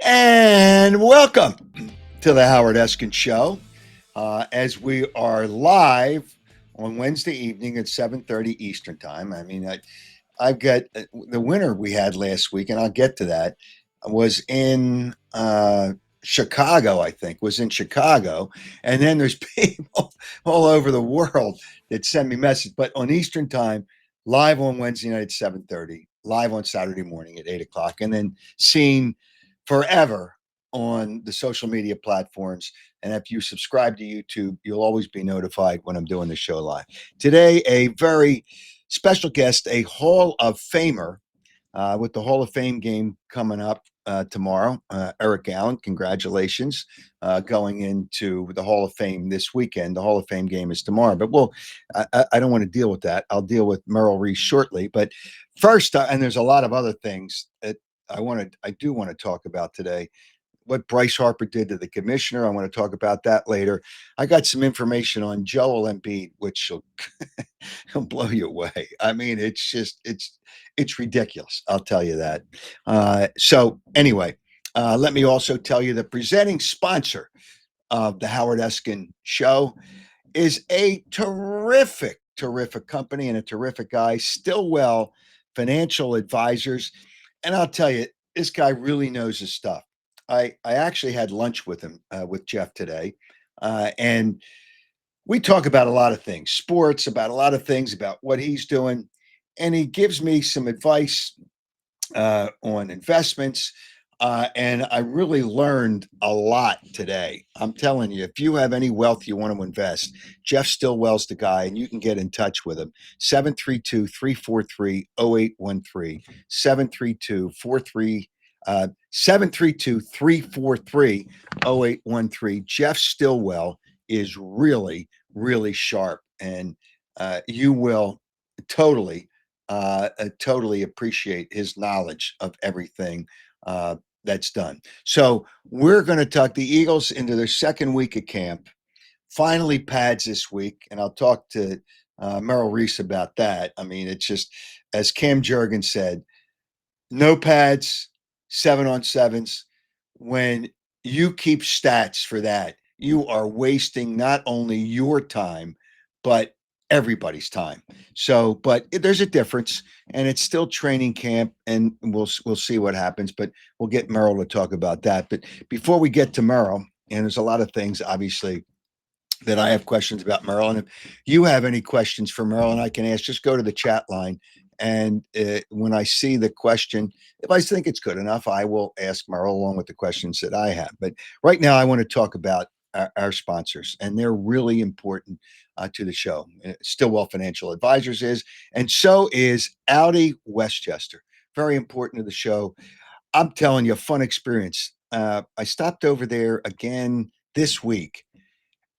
And welcome to the Howard Eskin Show. As we are live on Wednesday evening at 7:30 Eastern Time. I've got the winner we had last week, and I'll get to that. Was in Chicago, I think, was in Chicago, and then there's people all over the world that send me messages. But on Eastern Time, live on Wednesday night at 7:30, live on Saturday morning at 8 o'clock, and then seen forever on the social media platforms. And if you subscribe to YouTube, you'll always be notified when I'm doing the show live. Today, a very special guest, a Hall of Famer, with the Hall of Fame game coming up tomorrow. Eric Allen, congratulations, going into the Hall of Fame this weekend. The Hall of Fame game is tomorrow, but I don't want to deal with that. I'll deal with Merrill Reese shortly. But first, and there's a lot of other things that I do want to talk about today. What Bryce Harper did to the commissioner. I want to talk about that later. I got some information on Joel Embiid, which will he'll blow you away. I mean, it's ridiculous. I'll tell you that. So anyway, let me also tell you the presenting sponsor of the Howard Eskin Show is a terrific company and a terrific guy, Stillwell Financial Advisors. And I'll tell you, this guy really knows his stuff. I actually had lunch with him, with Jeff today. And we talk about a lot of things, sports, about a lot of things, about what he's doing. And he gives me some advice on investments. And I really learned a lot today. I'm telling you, if you have any wealth you want to invest, Jeff Stillwell's the guy, and you can get in touch with him. 732-343-0813, 732-343-0813. Jeff Stillwell is really, really sharp, and you will totally appreciate his knowledge of everything that's done. So we're going to talk the Eagles into their second week of camp. Finally, pads this week, and I'll talk to Merrill Reese about that. I mean, it's just, as Cam Jurgens said, no pads, 7-on-7s. When you keep stats for that, you are wasting not only your time, but everybody's time. So, but there's a difference, and it's still training camp, and we'll see what happens. But we'll get Merrill to talk about that. But before we get to Merrill, and there's a lot of things, obviously, that I have questions about Merrill. And if you have any questions for Merrill and I can ask, just go to the chat line. And when I see the question, if I think it's good enough, I will ask Merrill along with the questions that I have. But right now, I want to talk about our sponsors, and they're really important to the show. Stillwell Financial Advisors is, and so is Audi Westchester. Very important to the show. I'm telling you, fun experience. I stopped over there again this week.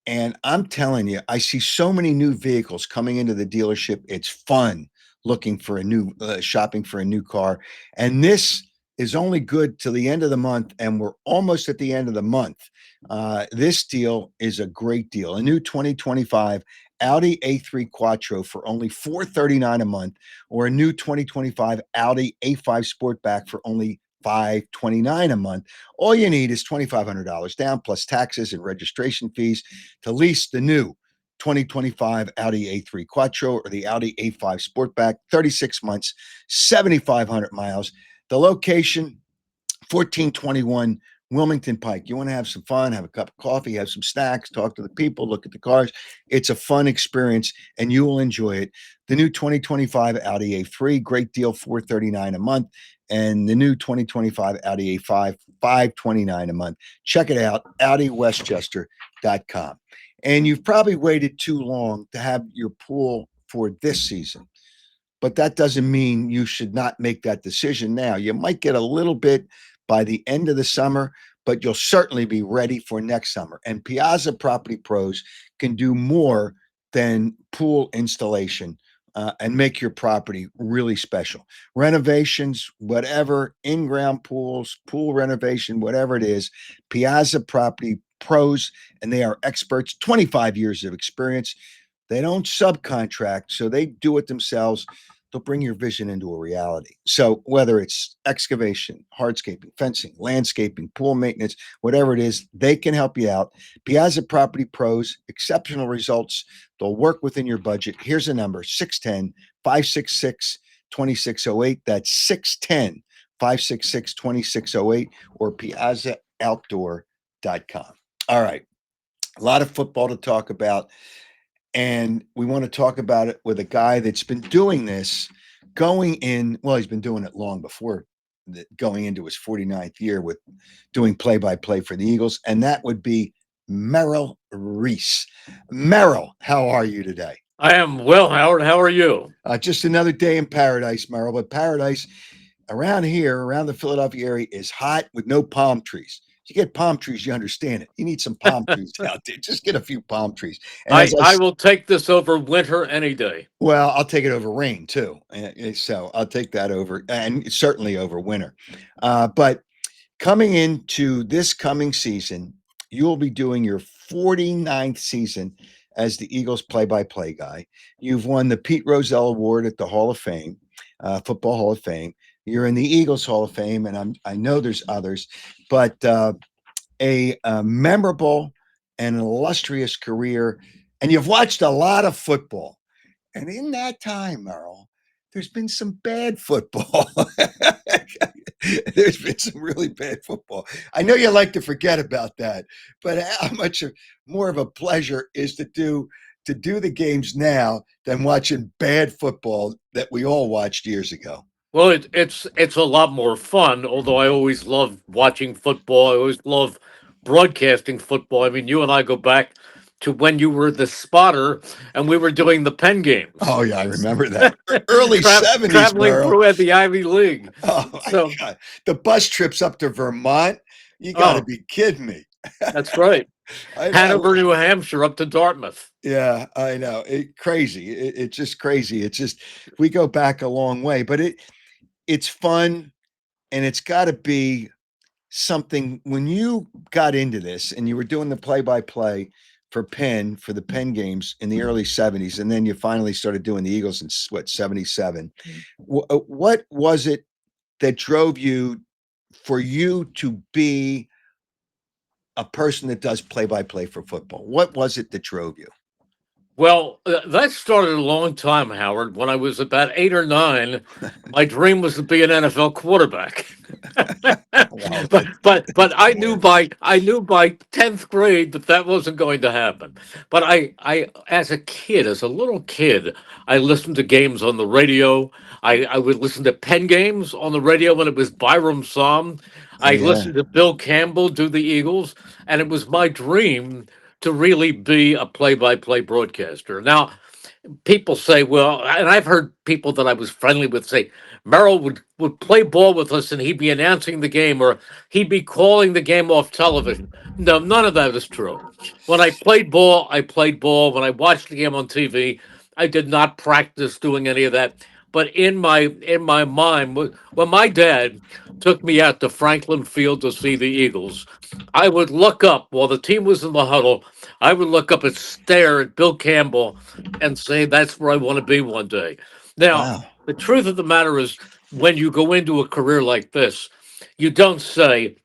And I'm telling you, I see so many new vehicles coming into the dealership. It's fun looking for a new, shopping for a new car. And this is only good till the end of the month. And we're almost at the end of the month. This deal is a great deal. A new 2025 Audi A3 Quattro for only $439 a month, or a new 2025 Audi A5 Sportback for only $529 a month. All you need is $2,500 down plus taxes and registration fees to lease the new 2025 Audi A3 Quattro or the Audi A5 Sportback, 36 months, 7,500 miles. The location, 1421 Wilmington Pike. You want to have some fun, have a cup of coffee, have some snacks, talk to the people, look at the cars. It's a fun experience, and you will enjoy it. The new 2025 Audi A3, great deal, $439 a month. And the new 2025 Audi A5, $529 a month. Check it out, AudiWestchester.com. And you've probably waited too long to have your pool for this season. But that doesn't mean you should not make that decision now. You might get a little bit by the end of the summer, but you'll certainly be ready for next summer. And Piazza Property Pros can do more than pool installation and make your property really special. Renovations, whatever, in-ground pools, pool renovation, whatever it is, Piazza Property Pros, and they are experts, 25 years of experience. They don't subcontract, so they do it themselves. they'll bring your vision into a reality. So whether it's excavation, hardscaping, fencing, landscaping, pool maintenance, whatever it is, they can help you out. Piazza Property Pros, exceptional results. They'll work within your budget. Here's a number: 610 566 2608. That's 610 566 2608 or piazzaoutdoor.com. All right. A lot of football to talk about. And we want to talk about it with a guy that's been doing this he's been doing it long before going into his 49th year with doing play by play for the Eagles. And that would be Merrill Reese. Merrill, how are you today? I am well, Howard. How are you? Just another day in paradise, Merrill. But paradise around here, around the Philadelphia area, is hot with no palm trees. If you get palm trees, you understand it. You need some palm trees out there. Just get a few palm trees. And as I will take this over winter any day. well, I'll take it over rain too. So I'll take that over, and certainly over winter. But coming into this coming season, you will be doing your 49th season as the Eagles play-by-play guy. You've won the Pete Rozelle Award at the Hall of Fame, Football Hall of Fame. You're in the Eagles Hall of Fame, and I know there's others, but a memorable and illustrious career, and you've watched a lot of football. And in that time, Merrill, there's been some bad football. There's been some really bad football. I know you like to forget about that, but how much more of a pleasure is to do the games now than watching bad football that we all watched years ago? Well, it's a lot more fun. Although I always love watching football. I always love broadcasting football. I mean, you and I go back to when you were the spotter and we were doing the Penn games, Oh yeah, I remember that early '70s, traveling Merrill. through at the Ivy League. Oh my So, God, the bus trips up to Vermont. You got to oh, be kidding me. that's right. I Hanover, New Hampshire, up to Dartmouth. Yeah, I know. Crazy. It's just crazy. It's just we go back a long way, but it's fun, and it's got to be something. When you got into this and you were doing the play-by-play for the Penn games in the early '70s, and then you finally started doing the Eagles in what, '77. What was it that drove you for you to be a person that does play-by-play for football? What was it that drove you? Well, that started a long time, Howard. When I was about 8 or 9, my dream was to be an NFL quarterback. Well, But boy. I knew by 10th grade that that wasn't going to happen. But I as a kid, as a little kid, I listened to games on the radio. I would listen to Penn games on the radio when it was Byram Psalm. I Yeah. listened to Bill Campbell do the Eagles, and it was my dream to really be a play-by-play broadcaster. Now, people say, well, and I've heard people that I was friendly with say, Merrill would play ball with us and he'd be announcing the game or he'd be calling the game off television. No, none of that is true. When I played ball, I played ball. When I watched the game on TV, I did not practice doing any of that. But in my mind, when my dad took me out to Franklin Field to see the Eagles, I would look up while the team was in the huddle. I would look up and stare at Bill Campbell and say, that's where I want to be one day. Now, Wow. the truth of the matter is, when you go into a career like this, you don't say,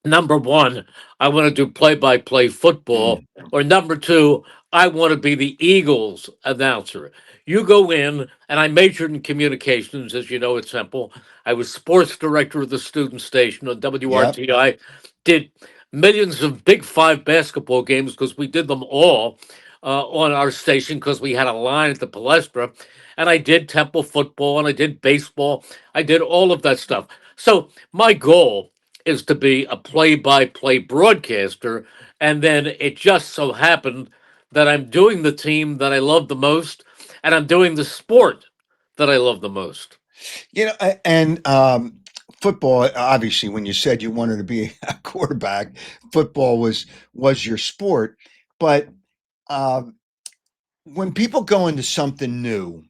number one, I want to do play by play football, Mm. or number two, I want to be the Eagles announcer. You go in, and I majored in communications, as you know, at Temple. I was sports director of the student station on Yep. WRTI, did millions of Big Five basketball games because we did them all on our station because we had a line at the Palestra. And I did Temple football and I did baseball. I did all of that stuff. So my goal is to be a play-by-play broadcaster, and then it just so happened that I'm doing the team that I love the most, and I'm doing the sport that I love the most. And football, obviously, when you said you wanted to be a quarterback, football was your sport. But um, when people go into something new,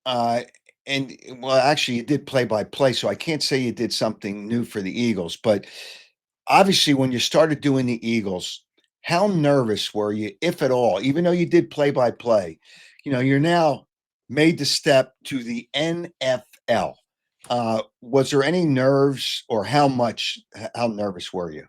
uh, and well, actually, you did play by play, so I can't say you did something new for the Eagles. But obviously, when you started doing the Eagles, how nervous were you, if at all? Even though you did play by play, you're now made the step to the NFL. Was there any nerves, or how much? How nervous were you?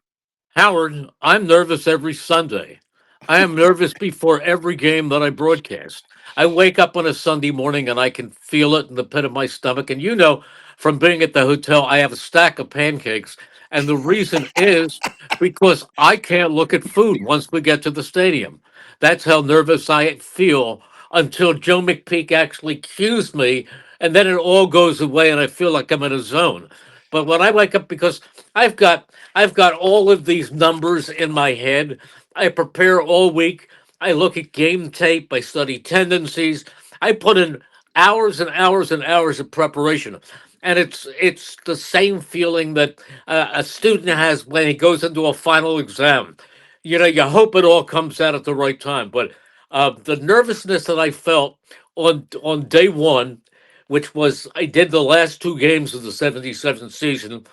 Howard, I'm nervous every Sunday. I am nervous before every game that I broadcast. I wake up on a Sunday morning and I can feel it in the pit of my stomach. And you know, from being at the hotel, I have a stack of pancakes. And the reason is because I can't look at food once we get to the stadium. That's how nervous I feel until Joe McPeak actually cues me. And then it all goes away and I feel like I'm in a zone. But when I wake up, because I've got all of these numbers in my head. I prepare all week. I look at game tape. I study tendencies. I put in hours and hours and hours of preparation. And it's the same feeling that a student has when he goes into a final exam. You know, you hope it all comes out at the right time. But the nervousness that I felt on day one, which was I did the last two games of the '77 season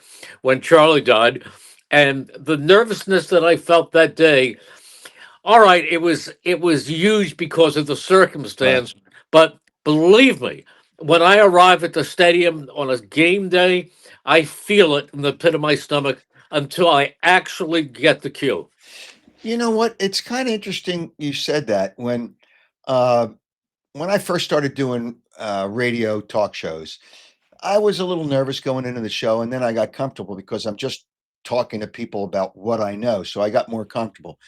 when Charlie died, and the nervousness that I felt that day. All right, it was huge because of the Right. circumstance, but believe me, when I arrive at the stadium on a game day, I feel it in the pit of my stomach until I actually get the cue. You know what? It's kind of interesting you said that. Uh, when I first started doing radio talk shows, I was a little nervous going into the show, and then I got comfortable because I'm just talking to people about what I know. So I got more comfortable.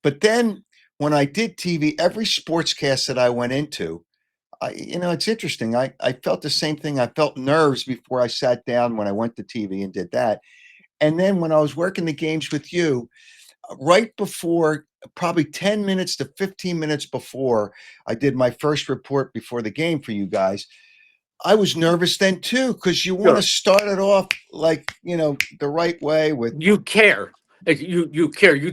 But then when I did TV, every sportscast that I went into, it's interesting. I felt the same thing. I felt nerves before I sat down when I went to TV and did that. And then when I was working the games with you, right before, probably 10 minutes to 15 minutes before I did my first report before the game for you guys, I was nervous then too, because you want to Sure. start it off like, the right way with. You care. You care. You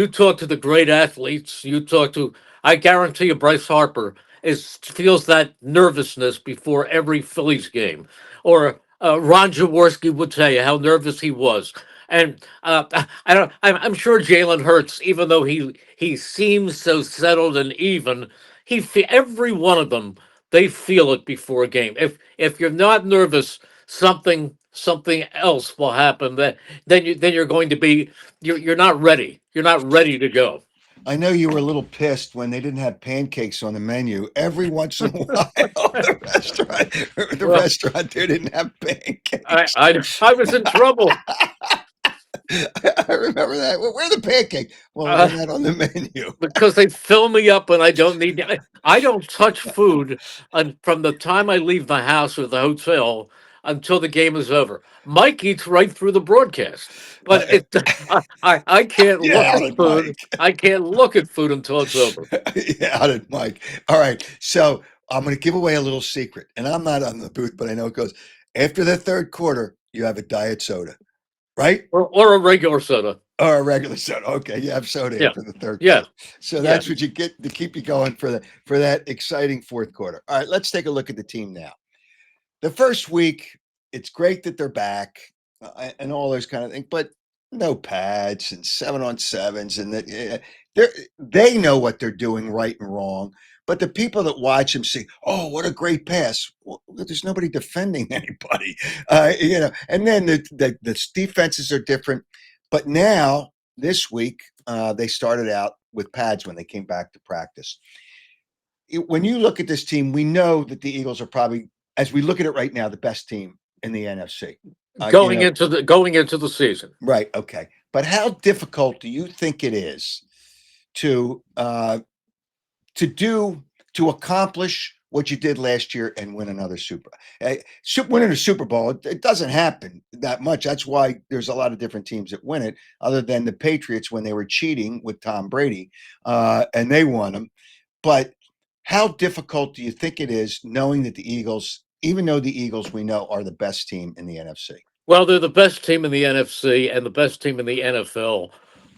talk to the great athletes. You talk to. I guarantee you, Bryce Harper is feels that nervousness before every Phillies game, or Ron Jaworski would tell you how nervous he was. And I don't. I'm sure Jalen Hurts, even though he seems so settled and even, every one of them, they feel it before a game. If you're not nervous, something else will happen that then you're going to be you're not ready. You're not ready to go. I know you were a little pissed when they didn't have pancakes on the menu. Every once in a while, the Well, restaurant there didn't have I pancakes. I, I was in trouble. I remember that. Where are the pancakes? Well, they're Uh, not on the menu. because they fill me up and I don't need. I don't touch food from the time I leave the house or the hotel until the game is over. Mike eats right through the broadcast, but Uh, I can't yeah, look how at did food. Mike? I can't look at food until it's over. Yeah, how did Mike? All right. So I'm going to give away a little secret, and I'm not on the booth, but I know it goes after the third quarter. You have a diet soda, right? Or a regular soda. Or a regular soda. Okay, you have soda Yeah, after the third yeah, quarter. So yeah. that's what you get to keep you going for that exciting fourth quarter. All right, let's take a look at the team now. The first week, it's great that they're back and all those kind of things, but no pads and 7-on-7s, and that they know what they're doing right and wrong. But the people that watch them say, "Oh, what a great pass!" Well, there's nobody defending anybody, And then the defenses are different. But now this week, they started out with pads when they came back to practice. When you look at this team, we know that the Eagles are probably, as we look at it right now, the best team in the NFC. Uh, you know, Going into the season. right? Okay, but how difficult do you think it is to to do to accomplish what you did last year and win another winning a Super Bowl? It doesn't happen that much. That's why there's a lot of different teams that win it, other than the Patriots when they were cheating with Tom Brady, and they won them. But how difficult do you think it is knowing that the Eagles, even though the Eagles we know are the best team in the NFC? Well, they're the best team in the NFC and the best team in the NFL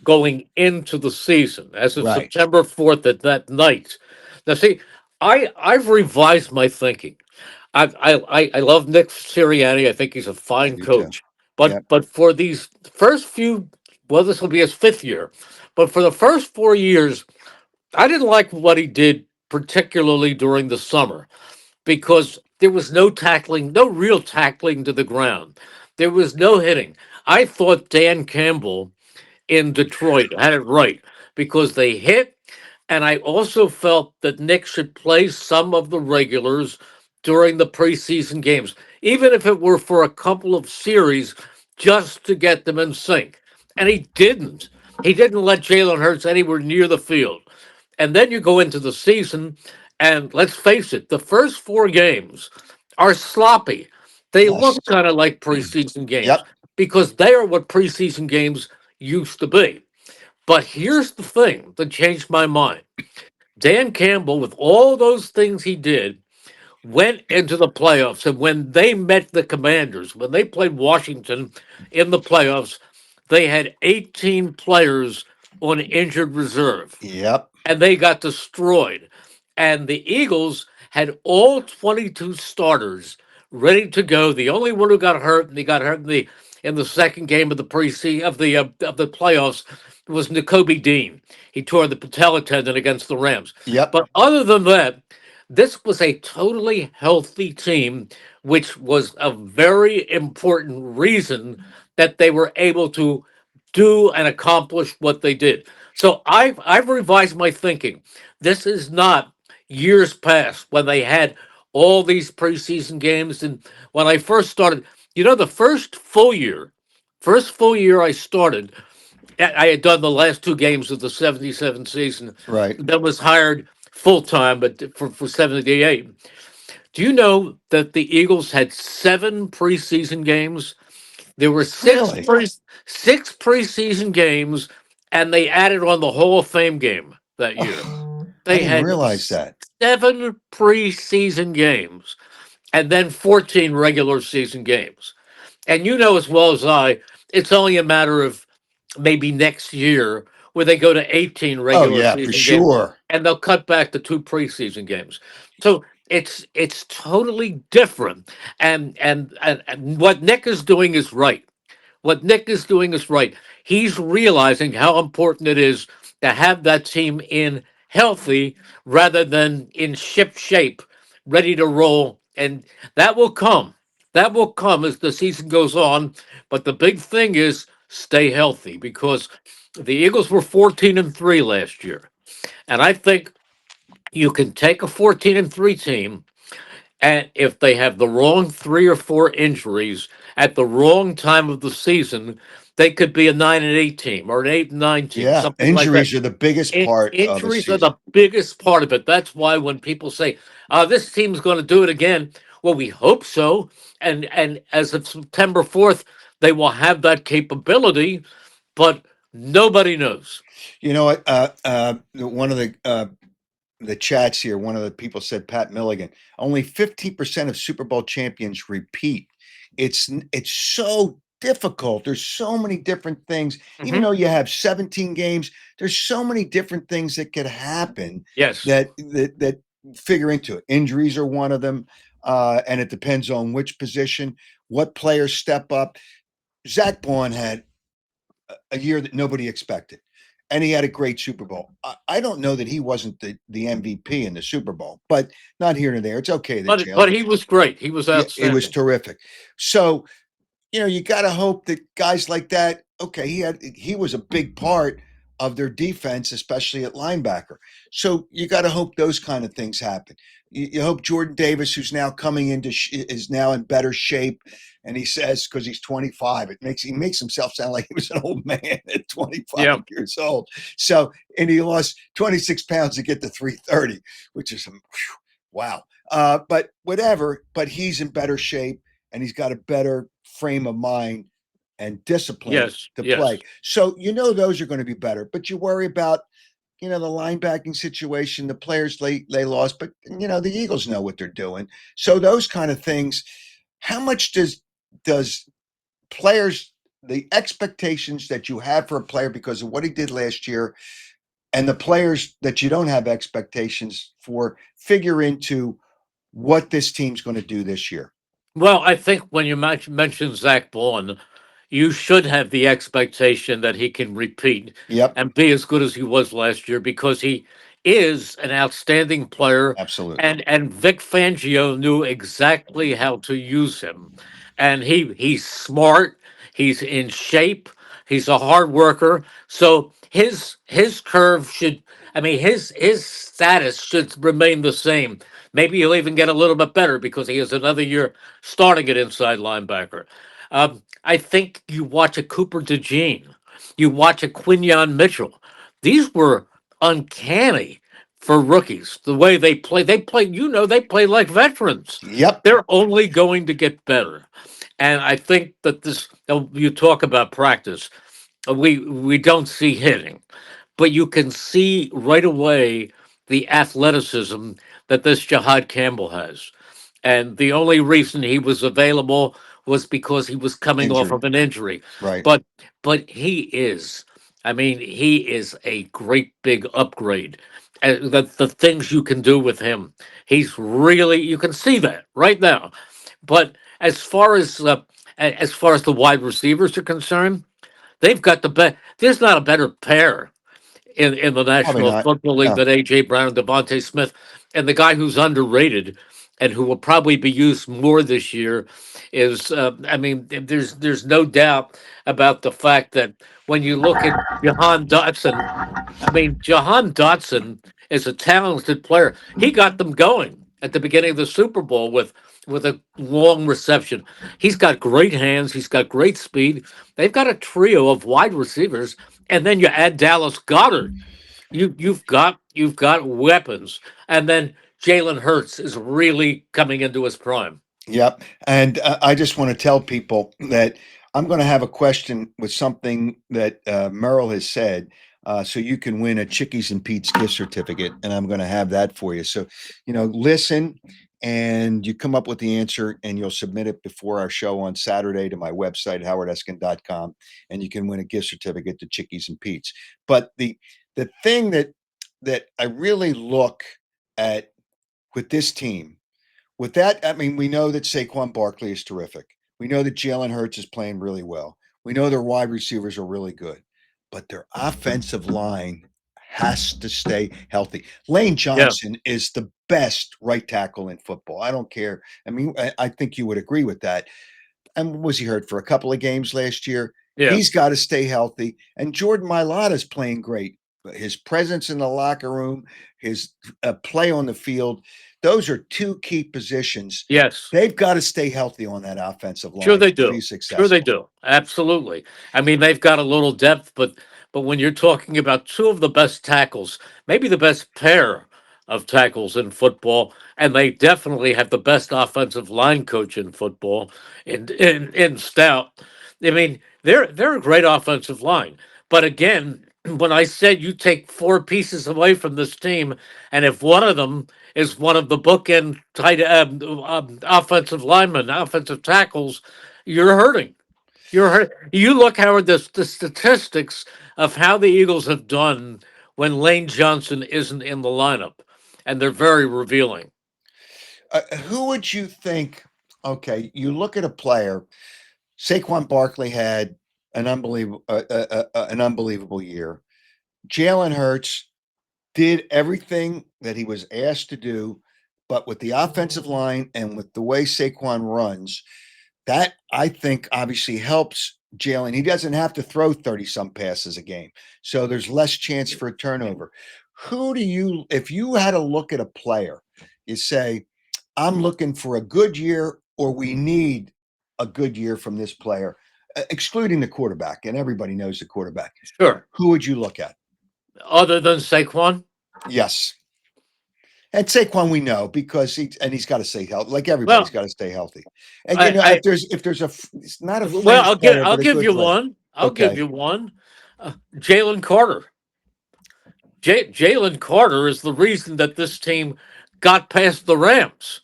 going into the season as of Right. September 4th at that night. Now, see, I've revised my thinking. I love Nick Sirianni. I think he's a I fine do too. coach. Yep. But for these first few, well, this will be his fifth year. But for the first 4 years, I didn't like what he did, particularly during the summer. because there was no tackling, no real tackling to the ground. There was no hitting. I thought Dan Campbell in Detroit had it right because they hit. And I also felt that Nick should play some of the regulars during the preseason games, even if it were for a couple of series just to get them in sync. And he didn't. He didn't let Jalen Hurts anywhere near the field. And then you go into the season, and let's face it, the first four games are sloppy. They Yes. look kind of like preseason games Yep. because they are what preseason games used to be. But here's the thing that changed my mind. Dan Campbell, with all those things he did, went into the playoffs. And when they met the Commanders, when they played Washington in the playoffs, they had 18 players on injured reserve Yep. and they got destroyed. And the Eagles had all 22 starters ready to go. The only one who got hurt, and he got hurt in the second game of the preseason of the playoffs, was N'Kobe Dean. He tore the patella tendon against the Rams. Yep. But other than that, this was a totally healthy team, which was a very important reason that they were able to do and accomplish what they did. So I've revised my thinking. This is not years past when they had all these preseason games. And when I first started, the first full year I started, I had done the last two games of the 77 season, Right. then was hired full time, but for 78. Do you know that the Eagles had seven preseason games? There were Really? six preseason games, and they added on the Hall of Fame game that year. Oh, I They didn't had realize that. seven preseason games and then 14 regular season games. And you know as well as I, it's only a matter of maybe next year where they go to 18 Oh regular yeah, for season games sure. and they'll cut back to two preseason games. So it's totally different. And what Nick is doing is right. What Nick is doing is right. He's realizing how important it is to have that team in healthy rather than in ship shape, ready to roll. And that will come. That will come as the season goes on. But the big thing is stay healthy because the Eagles were 14-3 last year. And I think you can take a 14-3 team and if they have the wrong three or four injuries at the wrong time of the season, they could be a 9-8 team or an 8-9 team, Yeah, something like that. injuries are the biggest part of a Injuries are season. the biggest part of it. That's why when people say, this team's going to do it again, well, we hope so. And as of September 4th, they will have that capability, but nobody knows. You know what? One of the chats here, one of the people said, Pat Milligan, only 15% of Super Bowl champions repeat. It's so difficult. There's so many different things. Even Hmm. though you have 17 games, there's so many different things that could happen Yes. that figure into it. Injuries are one of them, and it depends on which position, what players step up. Zach Bond had a year that nobody expected. And he had a great Super Bowl. I don't know that he wasn't the MVP in the Super Bowl, but not here nor there. It's okay that But Jalen. he was great. He was Yeah, it was outstanding. terrific. So you got to hope that guys like that. Okay, he was a big part of their defense, especially at linebacker. So you got to hope those kind of things happen. You hope Jordan Davis, who's now coming into, is now in better shape. And he says because he's 25, he makes himself sound like he was an old man at 25 Yeah. years old. So and he lost 26 pounds to get to 330, which is wow. But whatever. But he's in better shape and he's got a better frame of mind and discipline Yes. to play. Yes. So those are going to be better. But you worry about the linebacking situation, the players they lost, but the Eagles know what they're doing. So those kind of things. How much does players the expectations that you have for a player because of what he did last year and the players that you don't have expectations for figure into what this team's going to do this year? Well, I think when you mention Zach Bond, you should have the expectation that he can repeat Yep. and be as good as he was last year because is an outstanding player, Absolutely. and Vic Fangio knew exactly how to use him. And he's smart, he's in shape, he's a hard worker. So his curve should, I mean, his status should remain the same. Maybe he'll even get a little bit better because he has another year starting at inside linebacker. I think you watch a Cooper DeJean, you watch a Quinyon Mitchell. These were uncanny for rookies. The way they play, they play like veterans. Yep. They're only going to get better. And I think that you talk about practice, we don't see hitting, but you can see right away the athleticism that this Jihad Campbell has. And the only reason he was available was because he was coming off Injury. of an injury. Right. But he is, I mean, he is a great big upgrade. And the things you can do with him, he's really, you can see that right now. But as far as the wide receivers are concerned, they've got the best. There's not a better pair in the Probably National not. Football League No. than AJ Brown and Devontae Smith. And the guy who's underrated and who will probably be used more this year is, I mean, there's no doubt about the fact that when you look at Jahan Dotson, I mean, Jahan Dotson is a talented player. He got them going at the beginning of the Super Bowl with a long reception. He's got great hands. He's got great speed. They've got a trio of wide receivers, and then you add Dallas Goddard. You've got weapons, and then Jalen Hurts is really coming into his prime. Yep. And I just want to tell people that I'm going to have a question with something that Merrill has said. So you can win a Chickies and Pete's gift certificate, and I'm going to have that for you. So, listen, and you come up with the answer, and you'll submit it before our show on Saturday to my website, howardeskin.com, and you can win a gift certificate to Chickies and Pete's. But the thing that I really look at with this team, with that, I mean, we know that Saquon Barkley is terrific. We know that Jalen Hurts is playing really well. We know their wide receivers are really good, but their offensive line has to stay healthy. Lane Yeah, Johnson is the best right tackle in football. I don't care. I mean, I think you would agree with that. And was he hurt for a couple of games last year? yeah. He's got to stay healthy. And Jordan Mailata is playing great. His presence in the locker room, his play on the field, those are two key positions. Yes. They've got to stay healthy on that offensive Sure line they to be do. Sure they successful. do. Absolutely. I mean, they've got a little depth, but when you're talking about two of the best tackles, maybe the best pair of tackles in football, and they definitely have the best offensive line coach in football in Stout. I mean, they're a great offensive line. But again, when I said you take four pieces away from this team, and if one of them is one of the bookend tight offensive linemen, offensive tackles, you're hurting. You're hurt. You look, Howard, the statistics of how the Eagles have done when Lane Johnson isn't in the lineup, and they're very revealing. Who would you think? Okay, you look at a player. Saquon Barkley had an unbelievable year. Jalen Hurts did everything that he was asked to do, but with the offensive line and with the way Saquon runs, that I think obviously helps Jalen. He doesn't have to throw 30 some passes a game. So there's less chance for a turnover. Who do you, if you had to look at a player, you say, I'm looking for a good year or we need a good year from this player, excluding the quarterback, and everybody knows the quarterback. Sure. Who would you look at? Other than Saquon, Yes. And Saquon, we know because he's got to stay healthy. Like everybody's well, got to stay healthy. And I if there's it's not a well, fringe player, I'll but a give good you player. one. I'll give Okay. you one. Jalen Carter. Jalen Carter is the reason that this team got past the Rams.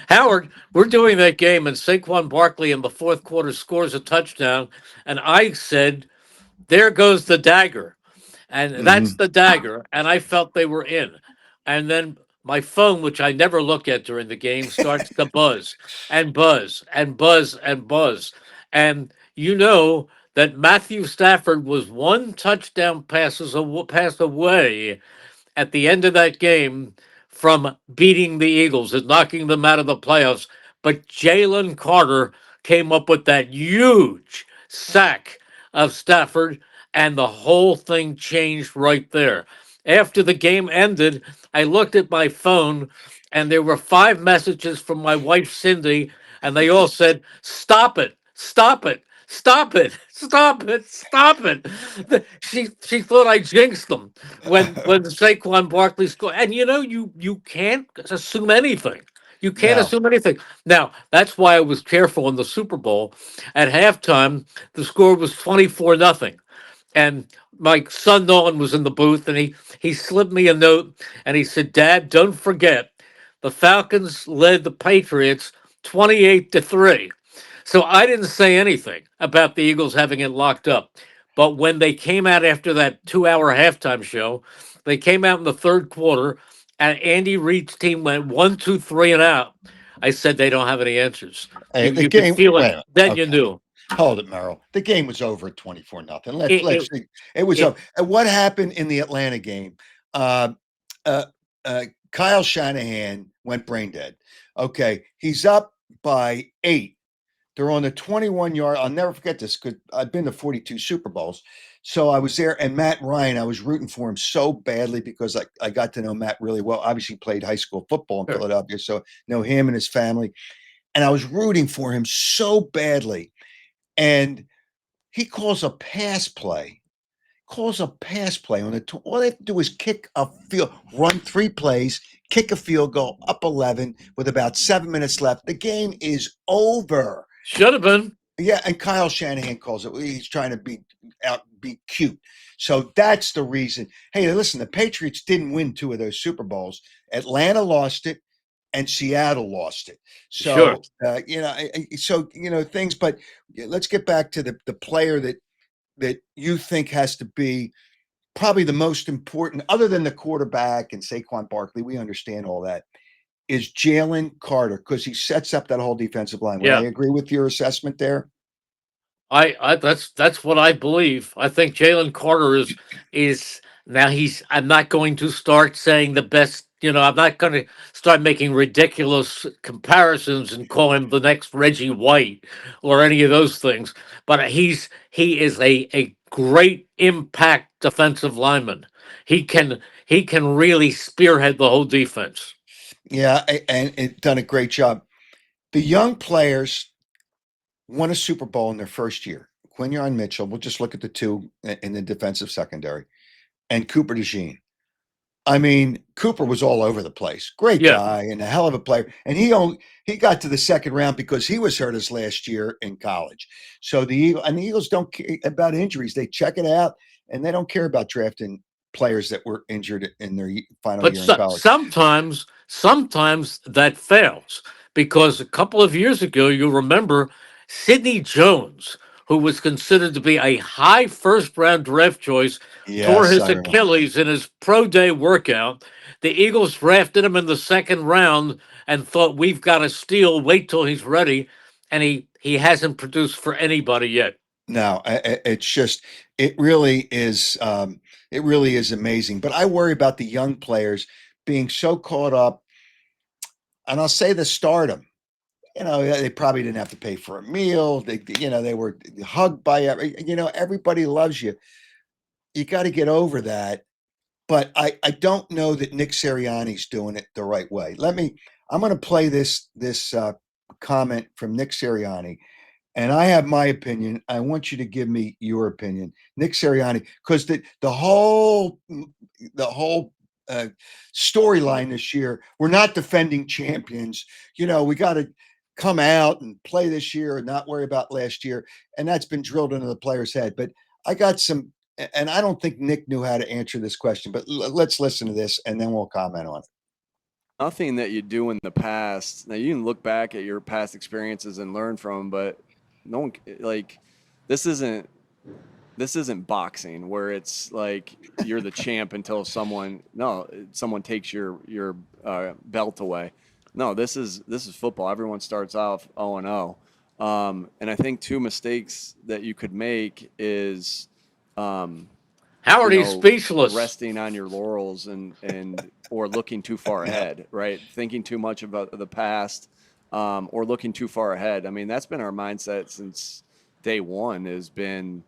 Howard, we're doing that game, and Saquon Barkley in the fourth quarter scores a touchdown, and I said, "There goes the dagger," and that's Hmm. the dagger, and I felt they were in, and then my phone, which I never look at during the game, starts to buzz and buzz and buzz and buzz, and you know that Matthew Stafford was one touchdown pass away at the end of that game from beating the Eagles and knocking them out of the playoffs. But Jalen Carter came up with that huge sack of Stafford, and the whole thing changed right there. After the game ended, I looked at my phone, and there were 5 messages from my wife, Cindy, and they all said, "Stop it, stop it, stop it, stop it, stop it." She thought I jinxed them when Saquon Barkley scored. And you can't assume anything. You can't No. assume anything. Now, that's why I was careful in the Super Bowl. At halftime, the score was 24-0. And my son Nolan was in the booth, and he slipped me a note, and he said, "Dad, don't forget, the Falcons led the Patriots 28-3." So I didn't say anything about the Eagles having it locked up. But when they came out after that 2 hour halftime show, they came out in the third quarter, and Andy Reid's team went 1, 2, 3 and out. I said they don't have any answers. Hey, the You could game. feel Wait it. a minute. Then you Okay. knew. Hold it, Merrill. The game was over at 24-0. Let's It let's it see. It was it over. And what happened in the Atlanta game? Uh, uh, Kyle Shanahan went brain dead. Okay, he's up by 8. They're on the 21-yard. I'll never forget this because I've been to 42 Super Bowls. So I was there, and Matt Ryan, I was rooting for him so badly because I got to know Matt really well. Obviously, played high school football in sure. Philadelphia, so know him and his family. And I was rooting for him so badly. And he calls a pass play on the. All they have to do is kick a field, run 3 plays, kick a field goal, up 11 with about 7 minutes left. The game is over. Should have been. Yeah, and Kyle Shanahan calls it. He's trying to be cute. So that's the reason. Hey, listen, the Patriots didn't win 2 of those Super Bowls. Atlanta lost it, and Seattle lost it. Sure. So things. But let's get back to the player that you think has to be probably the most important, other than the quarterback and Saquon Barkley. We understand all that. Is Jalen Carter because he sets up that whole defensive line. Would I Yeah. agree with your assessment there? I that's what I believe. I think Jalen Carter is now he's I'm not going to start saying the best, I'm not going to start making ridiculous comparisons and call him the next Reggie White or any of those things, but he is a great impact defensive lineman. He can really spearhead the whole defense. Yeah, and it done a great job. The young players won a Super Bowl in their first year. Quinion Mitchell, we'll just look at the two in the defensive secondary, and Cooper DeJean. I mean, Cooper was all over the place. Great Yeah. guy and a hell of a player. And he got to the second round because he was hurt his last year in college. So the Eagles don't care about injuries. They check it out and they don't care about drafting players that were injured in their final But year in college. sometimes that fails because a couple of years ago, you remember Sidney Jones, who was considered to be a high first round draft choice, tore Yes, his I remember. Achilles in his pro day workout. The Eagles drafted him in the second round and thought we've got a steal. Wait till he's ready, and he hasn't produced for anybody yet. No, it's just it really is amazing. But I worry about the young players being so caught up, and I'll say the stardom. They probably didn't have to pay for a meal. They were hugged by everybody loves you. You got to get over that. But I don't know that Nick Sirianni's doing it the right way. I'm going to play this comment from Nick Sirianni, and I have my opinion. I want you to give me your opinion, Nick Sirianni, because the whole uh, storyline this year, we're not defending champions. We got to come out and play this year and not worry about last year, and that's been drilled into the player's head. But I got some, and I don't think Nick knew how to answer this question. But let's listen to this, and then we'll comment on it. Nothing that you do in the past. Now you can look back at your past experiences and learn from 'em, but no one like this isn't this isn't boxing where it's like you're the champ until someone takes your belt away. No, this is football. Everyone starts off 0-0. And I think two mistakes that you could make is Howard, he's speechless. resting on your laurels and or looking too far Yeah. ahead, right? Thinking too much about the past, or looking too far ahead. I mean, that's been our mindset since day one. Has been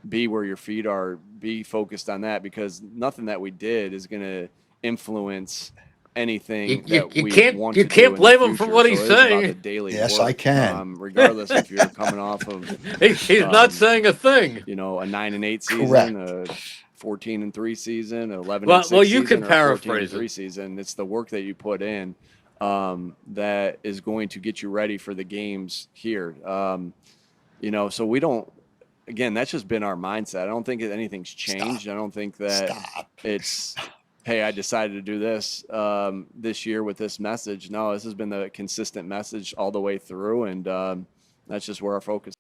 be where your feet are, be focused on that, because nothing that we did is going to influence anything that we want You to do can't in the blame him for future. what So he's it is about the saying. daily Yes, I work, can. regardless if you're coming off of He's not saying a thing. a 9-8 season, Correct. a 14-3 season, a 11 and Well, 6 you can season, or a 14 and paraphrase it. 3 season. It's the work that you put in that is going to get you ready for the games here. So we don't. Again, that's just been our mindset. I don't think anything's changed. Stop. I don't think that Stop. it's, hey, I decided to do this this year with this message. No, this has been the consistent message all the way through, and that's just where our focus.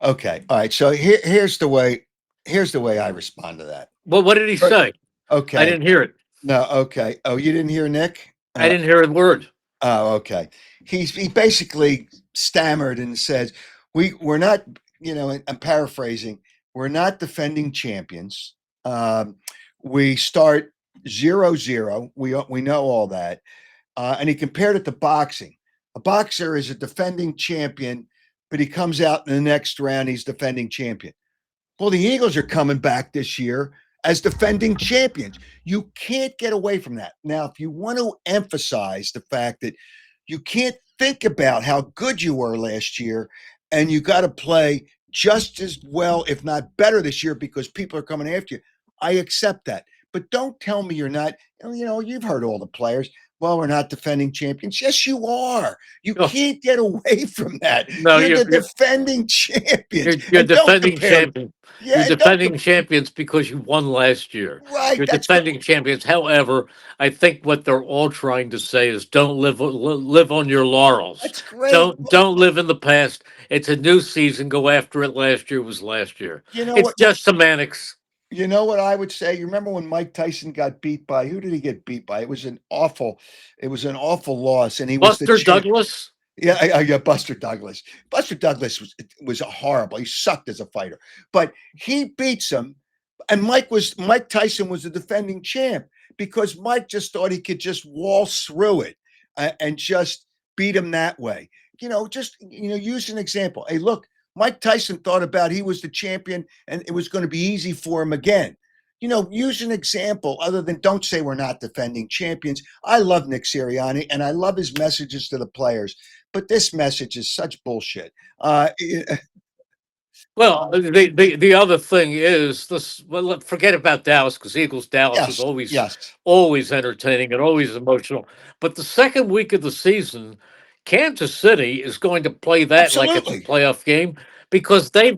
Okay. All right. So here's the way I respond to that. Well, what did he say? I Okay. didn't hear it. No. Okay. Oh, you didn't hear Nick? I didn't hear a word. Oh, okay. He basically stammered and says, we're not, I'm paraphrasing, we're not defending champions. We start 0-0. We know all that. And he compared it to boxing. A boxer is a defending champion, but he comes out in the next round, he's defending champion. Well, the Eagles are coming back this year as defending champions. You can't get away from that. Now, if you want to emphasize the fact that you can't think about how good you were last year and you got to play just as well, if not better this year because people are coming after you, I accept that. But don't tell me you're not, you've heard all the players. Well, we're not defending champions. Yes, you are. You Oh, can't get away from that. no, You're the defending champions. you're And don't defending compare. champion. Yeah, You're and don't defending champions because you won last year. right. You're defending champions. However, I think what they're all trying to say is don't live on your laurels. That's great. Don't live in the past. It's a new season. Go after it. Last year was last year. You know It's what? just semantics. You know what I would say? You remember when Mike Tyson got beat by who did he get beat by? It was an awful loss, and he was the Buster champ. Douglas. Yeah, Buster Douglas. Buster Douglas was horrible. He sucked as a fighter, but he beats him. And Mike Tyson was the defending champ because Mike just thought he could just waltz through it and just beat him that way. Use an example. Hey, look, Mike Tyson thought about he was the champion and it was going to be easy for him again. Use an example other than don't say we're not defending champions. I love Nick Sirianni and I love his messages to the players, but this message is such bullshit. Well, the other thing is this. Well, forget about Dallas because Eagles Dallas is Yes, yes, always entertaining and always emotional. But the second week of the season, Kansas City is going to play that like it's a absolutely. playoff game because they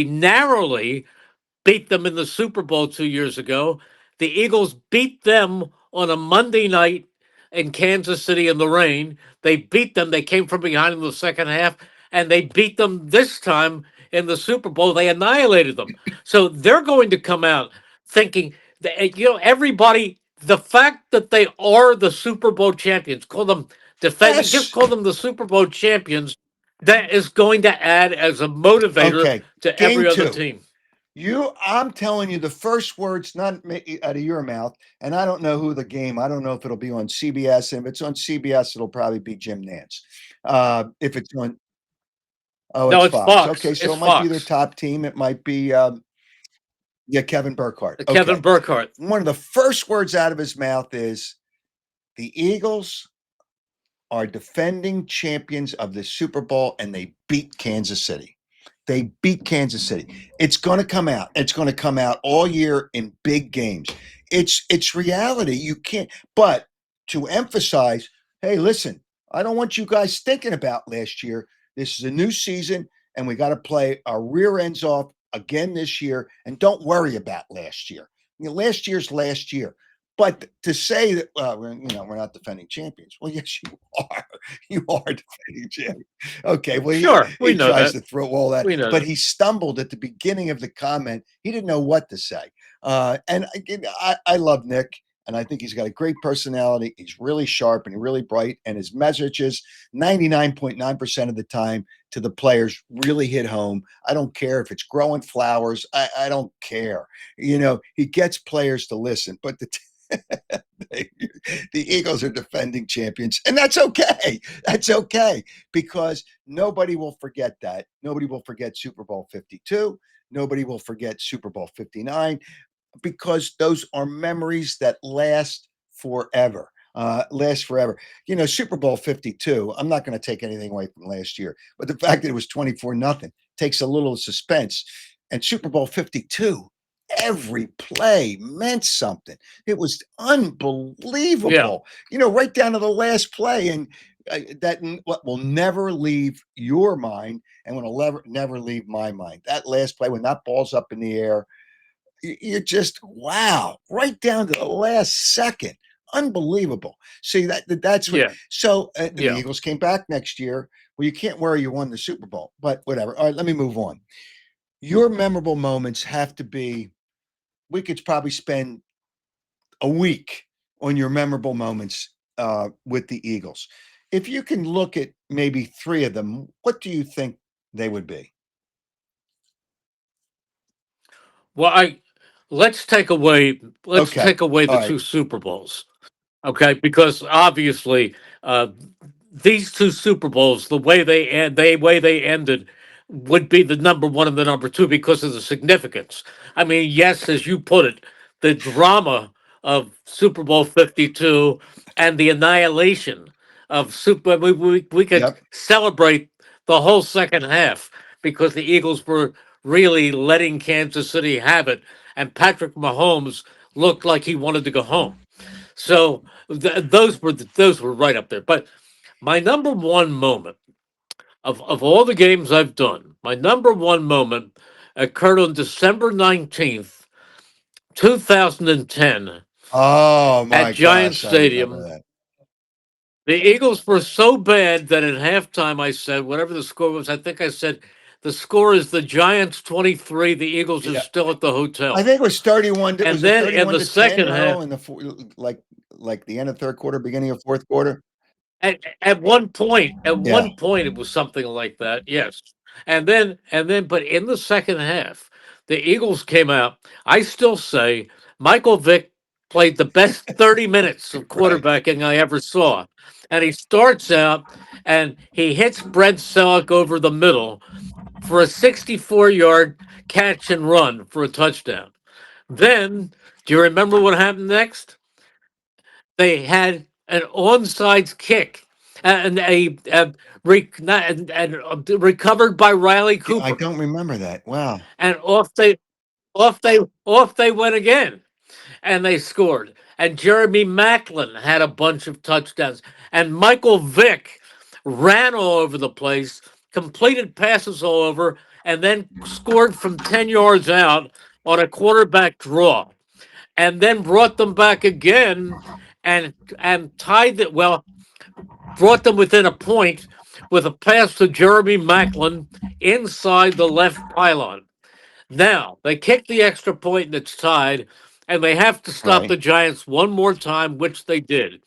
narrowly beat them in the Super Bowl 2 years ago. The Eagles beat them on a Monday night in Kansas City in the rain. They beat them. They came from behind in the second half, and they beat them this time in the Super Bowl. They annihilated them. So they're going to come out thinking that, everybody, the fact that they are the Super Bowl champions, call them defending, just Yes. call them the Super Bowl champions. That is going to add as a motivator Okay. to Game every other two. team. I'm telling you the first words, not out of your mouth, and I don't know who the game. I don't know if it'll be on CBS. And if it's on CBS, it'll probably be Jim Nance. If it's on, oh, No, it's it's Fox. Fox. Okay, so It's it might be their Fox. top team. It might be, yeah, Kevin Burkhardt. Kevin Okay, Burkhardt. one of the first words out of his mouth is the Eagles are defending champions of the Super Bowl, and they beat Kansas City. They beat Kansas City. It's going to come out. It's going to come out all year in big games. It's reality. You can't. But to emphasize, hey, listen, I don't want you guys thinking about last year. This is a new season, and we got to play our rear ends off again this year. And don't worry about last year. Last year's last year. But to say that we're not defending champions. Well, yes, you are. You are defending champions. Okay. Well, Sure, he we know tries that. to throw all that, We know but that. he stumbled at the beginning of the comment. He didn't know what to say. And I love Nick. And I think he's got a great personality. He's really sharp and really bright. And his messages, 99.9% of the time to the players, really hit home. I don't care if it's growing flowers. I don't care. He gets players to listen. But the Eagles are defending champions, and that's okay. That's okay because nobody will forget that. Nobody will forget Super Bowl 52. Nobody will forget Super Bowl 59 because those are memories that last forever. Last forever. Super Bowl 52, I'm not going to take anything away from last year, but the fact that it was 24-0 takes a little suspense. And Super Bowl 52, every play meant something. It was unbelievable, right down to the last play. And that what will never leave your mind and will never leave my mind. That last play, when that ball's up in the air, you're just wow, right down to the last second. Unbelievable. See that's what. Yeah. So the Yeah. Eagles came back next year. Well, you can't worry, you won the Super Bowl, but whatever. All right, let me move on. Your memorable moments have to be. We could probably spend a week on your memorable moments with the Eagles. If you can look at maybe three of them, what do you think they would be? Well, let's take away let's Okay. take away All the right. two Super Bowls. Okay, because obviously uh, these two Super Bowls, the way they ended, would be the number one and the number two because of the significance. I mean, yes, as you put it, the drama of Super Bowl 52 and the annihilation of Super. We could Yep. celebrate the whole second half because the Eagles were really letting Kansas City have it, and Patrick Mahomes looked like he wanted to go home. So those were right up there. But my number one moment of all the games I've done, my number one moment occurred on December 19th, 2010, Oh at my Giant gosh, I remember Stadium. that. The Eagles were so bad that at halftime I said, whatever the score was, I think I said the score is the Giants 23, the Eagles are Yeah. still at the I hotel. think it was 31. And Was it then in 31 the to 10, second half, Merrill, in the like the end of third quarter, beginning of fourth quarter? at Yeah. one point, it was something like that. Yes, but in the second half, the Eagles came out. I still say Michael Vick played the best 30 minutes of Right. quarterbacking I ever saw, and he starts out and he hits Brent Selleck over the middle for a 64-yard catch and run for a touchdown. Then, do you remember what happened next? They had an onside kick and recovered by Riley I Cooper, don't remember that. Wow. and off they went again, and they scored. And Jeremy Maclin had a bunch of touchdowns, and Michael Vick ran all over the place, completed passes all over, and then scored from 10 yards out on a quarterback draw, and then brought them back again and tied it. Well, brought them within a point with a pass to Jeremy Maclin inside the left pylon. Now they kick the extra point and it's tied, and they have to stop Right. the Giants one more time, which they did.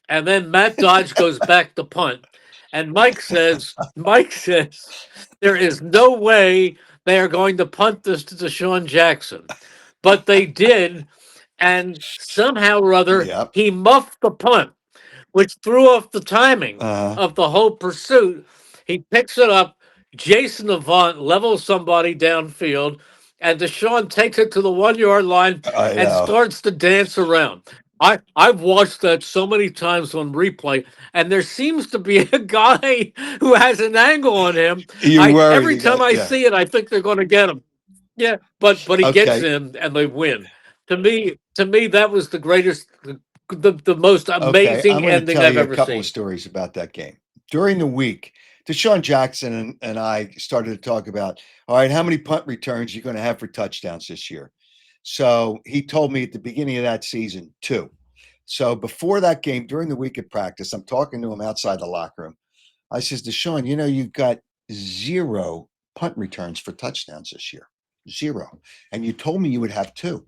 And then Matt Dodge goes back to punt, and Mike says, there is no way they are going to punt this to Deshaun Jackson, but they did, and somehow or other Yep. he muffed the punt, which threw off the timing Uh, of the whole pursuit. He picks it up. Jason Avant levels somebody downfield, and Deshaun takes it to the 1 yard line I and know. starts to dance around. I've watched that so many times on replay, and there seems to be a guy who has an angle on him. You're I worried. every You time got I yeah. see it, I think they're going to get him. Yeah, but he gets Okay. in and they win. To me, that was the greatest, the most Okay. I'm amazing going to ending tell I've you a ever couple of seen. stories about that game. During the week, Deshaun Jackson and I started to talk about, all right, how many punt returns are you going to have for touchdowns this year? So he told me at the beginning of that season, two. So before that game, during the week of practice, I'm talking to him outside the locker room. I says, Deshaun, you've got zero punt returns for touchdowns this year. Zero. And you told me you would have two.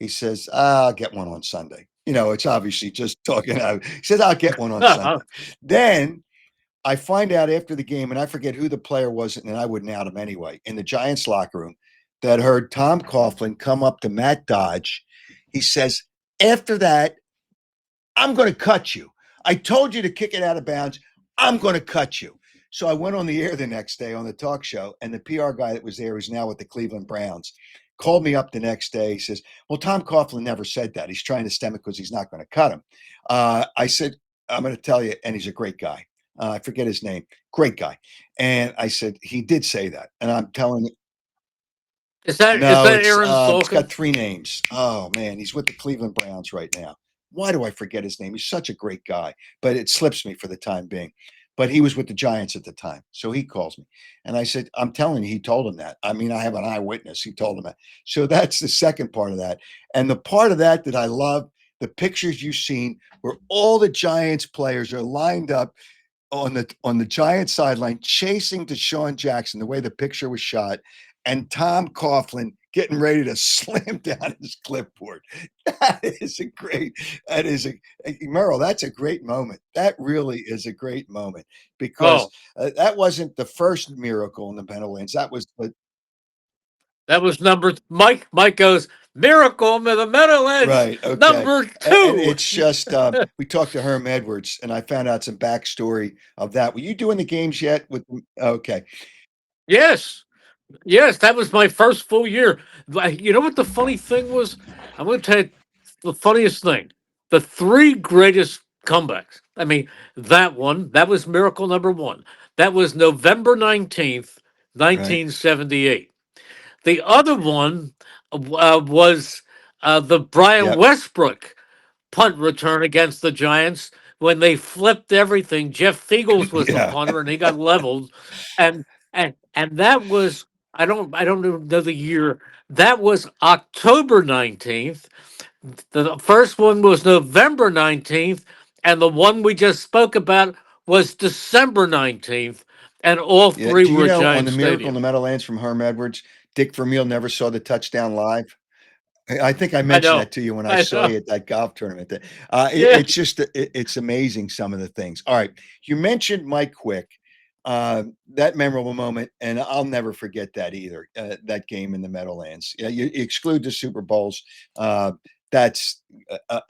He says, I'll get one on Sunday. It's obviously just talking out. He says, I'll get one on Sunday. Then I find out after the game, and I forget who the player was, and I wouldn't out him anyway, in the Giants locker room, that heard Tom Coughlin come up to Matt Dodge. He says, after that, I'm going to cut you. I told you to kick it out of bounds. I'm going to cut you. So I went on the air the next day on the talk show, and the PR guy that was there, who's now with the Cleveland Browns, called me up the next day. He says, well, Tom Coughlin never said that. He's trying to stem it because he's not going to cut him. I said, I'm going to tell you, and he's a great guy. I forget his name. Great guy. And I said, he did say that. And I'm telling you, Is that no, Aaron it's got Sorkin? 3 names. Oh, man, he's with the Cleveland Browns right now. Why do I forget his name? He's such a great guy, but it slips me for the time being. But he was with the Giants at the time. So he calls me. And I said, I'm telling you, he told him that. I mean, I have an eyewitness. He told him that. So that's the second part of that. And the part of that I love, the pictures you've seen where all the Giants players are lined up on the Giants sideline chasing Deshaun Jackson, the way the picture was shot, and Tom Coughlin getting ready to slam down his clipboard. That is Merrill, that's a great moment. That really is a great moment because Oh, that wasn't the first miracle in the Meadowlands. That was that was number Mike. Mike goes, Miracle in the Meadowlands, right. Okay. number And two. it's just, we talked to Herm Edwards and I found out some backstory of that. Were you doing the games yet okay. Yes. Yes, that was my first full year. You know what the funny thing was? I'm going to tell you the funniest thing. The 3 greatest comebacks. I mean, that was miracle number 1. That was November 19th, Right. 1978. The other one was the Brian Yep. Westbrook punt return against the Giants when they flipped everything. Jeff Fiegels was the Yeah. punter and he got leveled. And that was I don't even know the year. That was October 19th. The first one was November 19th, and the one we just spoke about was December 19th, and all Yeah. 3 Do you were at know on Giant the Miracle in the Stadium. Meadowlands from Herm Edwards, Dick Vermeil never saw the touchdown live? I think I I mentioned know. that to you when I I saw know. you at that golf tournament. Yeah. It's just, it's amazing some of the things. All right. You mentioned Mike Quick, that memorable moment, and I'll never forget that either. That game in the Meadowlands. Yeah, you exclude the Super Bowls. That's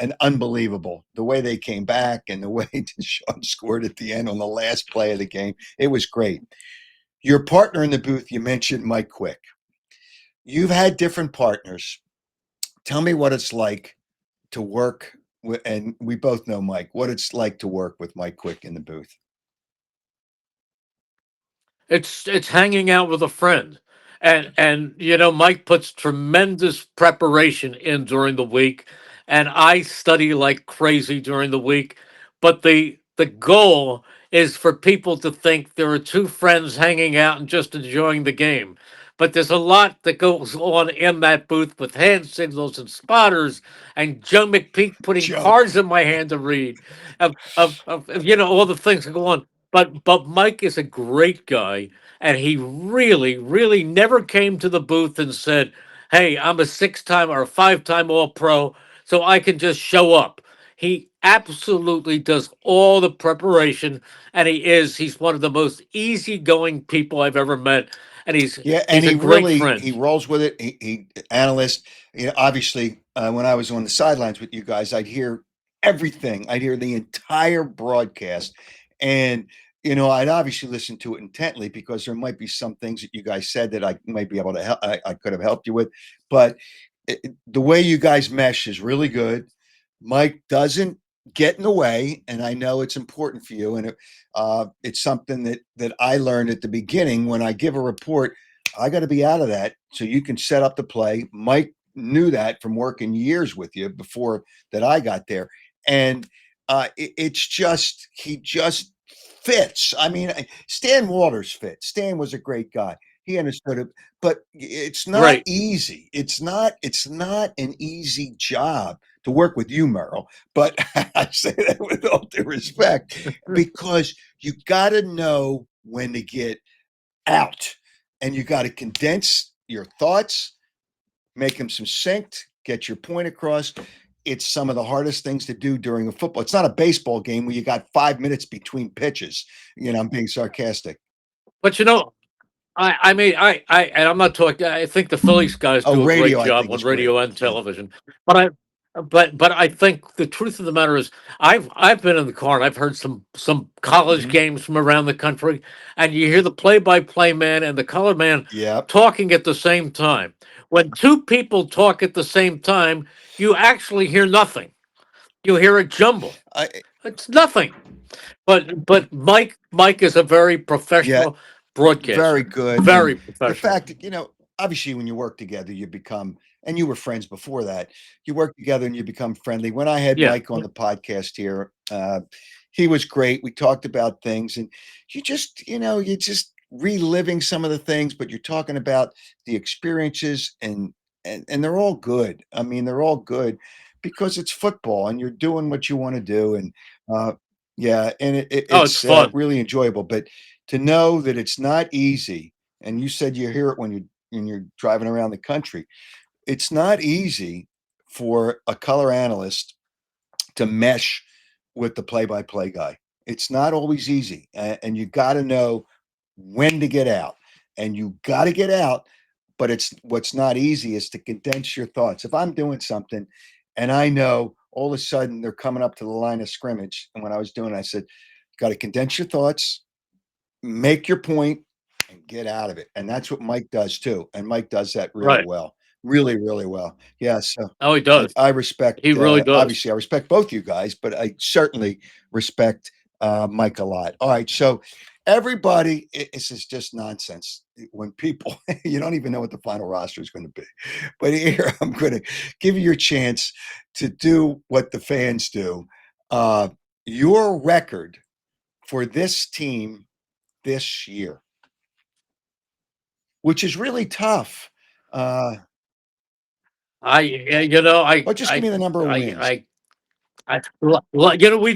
an unbelievable the way they came back and the way Deshaun scored at the end on the last play of the game. It was great. Your partner in the booth, you mentioned Mike Quick. You've had different partners. Tell me what it's like to work with, and we both know Mike, what it's like to work with Mike Quick in the booth. It's hanging out with a friend. And Mike puts tremendous preparation in during the week, and I study like crazy during the week. But the goal is for people to think there are 2 friends hanging out and just enjoying the game. But there's a lot that goes on in that booth with hand signals and spotters and Joe McPeak putting Joe. cards in my hand to read of all the things that go on. But Mike is a great guy, and he really, really never came to the booth and said, "Hey, I'm a 6-time or a 5-time All Pro, so I can just show up." He absolutely does all the preparation, and he's one of the most easygoing people I've ever met, and Yeah, and he's a great he friend. rolls with it. He analyst. Obviously, when I was on the sidelines with you guys, I'd hear everything. I'd hear the entire broadcast, and I'd obviously listen to it intently because there might be some things that you guys said that I might be able to help. I could have helped you with, but the way you guys mesh is really good. Mike doesn't get in the way, and I know it's important for you, and it's something that I learned at the beginning when I give a report. I got to be out of that so you can set up the play. Mike knew that from working years with you before that I got there, and it's just he just fits. I mean, Stan Walters fit. Stan was a great guy. He understood it, but it's not Right, easy. It's not. It's not an easy job to work with you, Merrill. But I say that with all due respect because you got to know when to get out and you got to condense your thoughts, make them succinct, get your point across. it's some of the hardest things to do during a football. It's not a baseball game where you got 5 minutes between pitches. I'm being sarcastic. But and I'm not talking. I think the Phillies guys Oh, do a great radio, I job think on is great. radio and Yeah. television. But I think the truth of the matter is, I've been in the car and I've heard some college Mhm. games from around the country, and you hear the play-by-play man and the color man Yep. talking at the same time. When two people talk at the same time, you actually hear nothing. You hear a jumble. I It's nothing. But Mike is a very Yeah, professional very broadcaster. good. And Very the professional. fact that, obviously when you work together, you become, and you were friends before that, you work together and you become friendly. When I had Yeah. Mike on the podcast here, he was great. We talked about things, and you're just reliving some of the things, but you're talking about the experiences, and they're all good. I mean, they're all good because it's football and you're doing what you want to do. And uh, yeah, and Oh, it's it's fun. really enjoyable. But to know that it's not easy, and you said you hear it when you're driving around the country, it's not easy for a color analyst to mesh with the play-by-play guy. It's not always easy, and you got to know when to get out, and you got to get out. But it's what's not easy is to condense your thoughts. If I'm doing something, and I know all of a sudden they're coming up to the line of scrimmage, and when I was doing it, I said, "Got to condense your thoughts, make your point, and get out of it." And that's what Mike does too. And Mike does that really Right. well, really, really well. Yeah. So Oh, he I, does. I respect, He really does. obviously, I respect both you guys, but I certainly respect Mike a lot. All right. So, everybody, this is just nonsense. When people, you don't even know what the final roster is going to be. But here, I'm going to give you your chance to do what the fans do. Uh, your record for this team this year, which is really tough. Uh, I yeah, you know well, just give me the number of wins.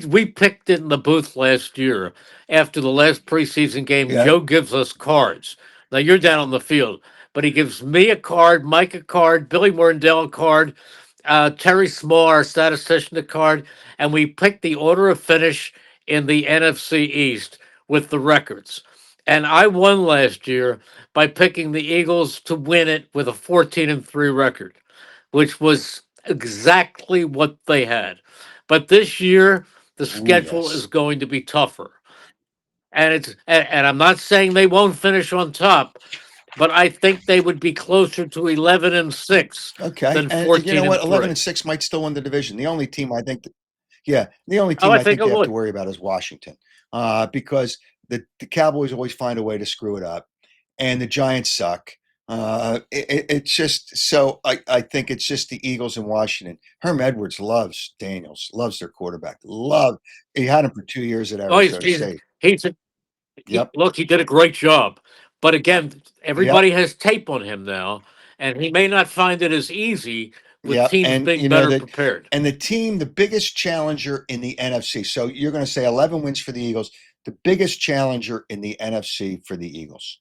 we picked it in the booth last year after the last preseason game. Yeah. Joe gives us cards. Now you're down on the field, but he gives me a card, Mike a card, Billy Morndell a card, Terry Small, our statistician, a card, and we picked the order of finish in the NFC East with the records. And I won last year by picking the Eagles to win it with a 14-3 record, which was exactly what they had. But this year, the Oh, schedule is yes. going to be tougher. And I'm not saying they won't finish on top, but I think they would be closer to 11-6 Okay. than And you know 14 what? and 11 and 3. 6 might still win the division. The only team I think, yeah, the only Oh, team I I think think it they have to would. worry about is Washington, because the Cowboys always find a way to screw it up, and the Giants suck. It's just so I think it's just the Eagles and Washington. Herm Edwards loves Daniels, loves their quarterback. He had him for 2 years at Oh, Arizona State. he's Yep, look, he did a great job. But again, yep, everybody has tape on him now, and he may not find it as easy with yep. teams And being you know better that, prepared. and the team, the biggest challenger in the NFC. So you're going to say 11 wins for the Eagles. The biggest challenger in the NFC for the Eagles.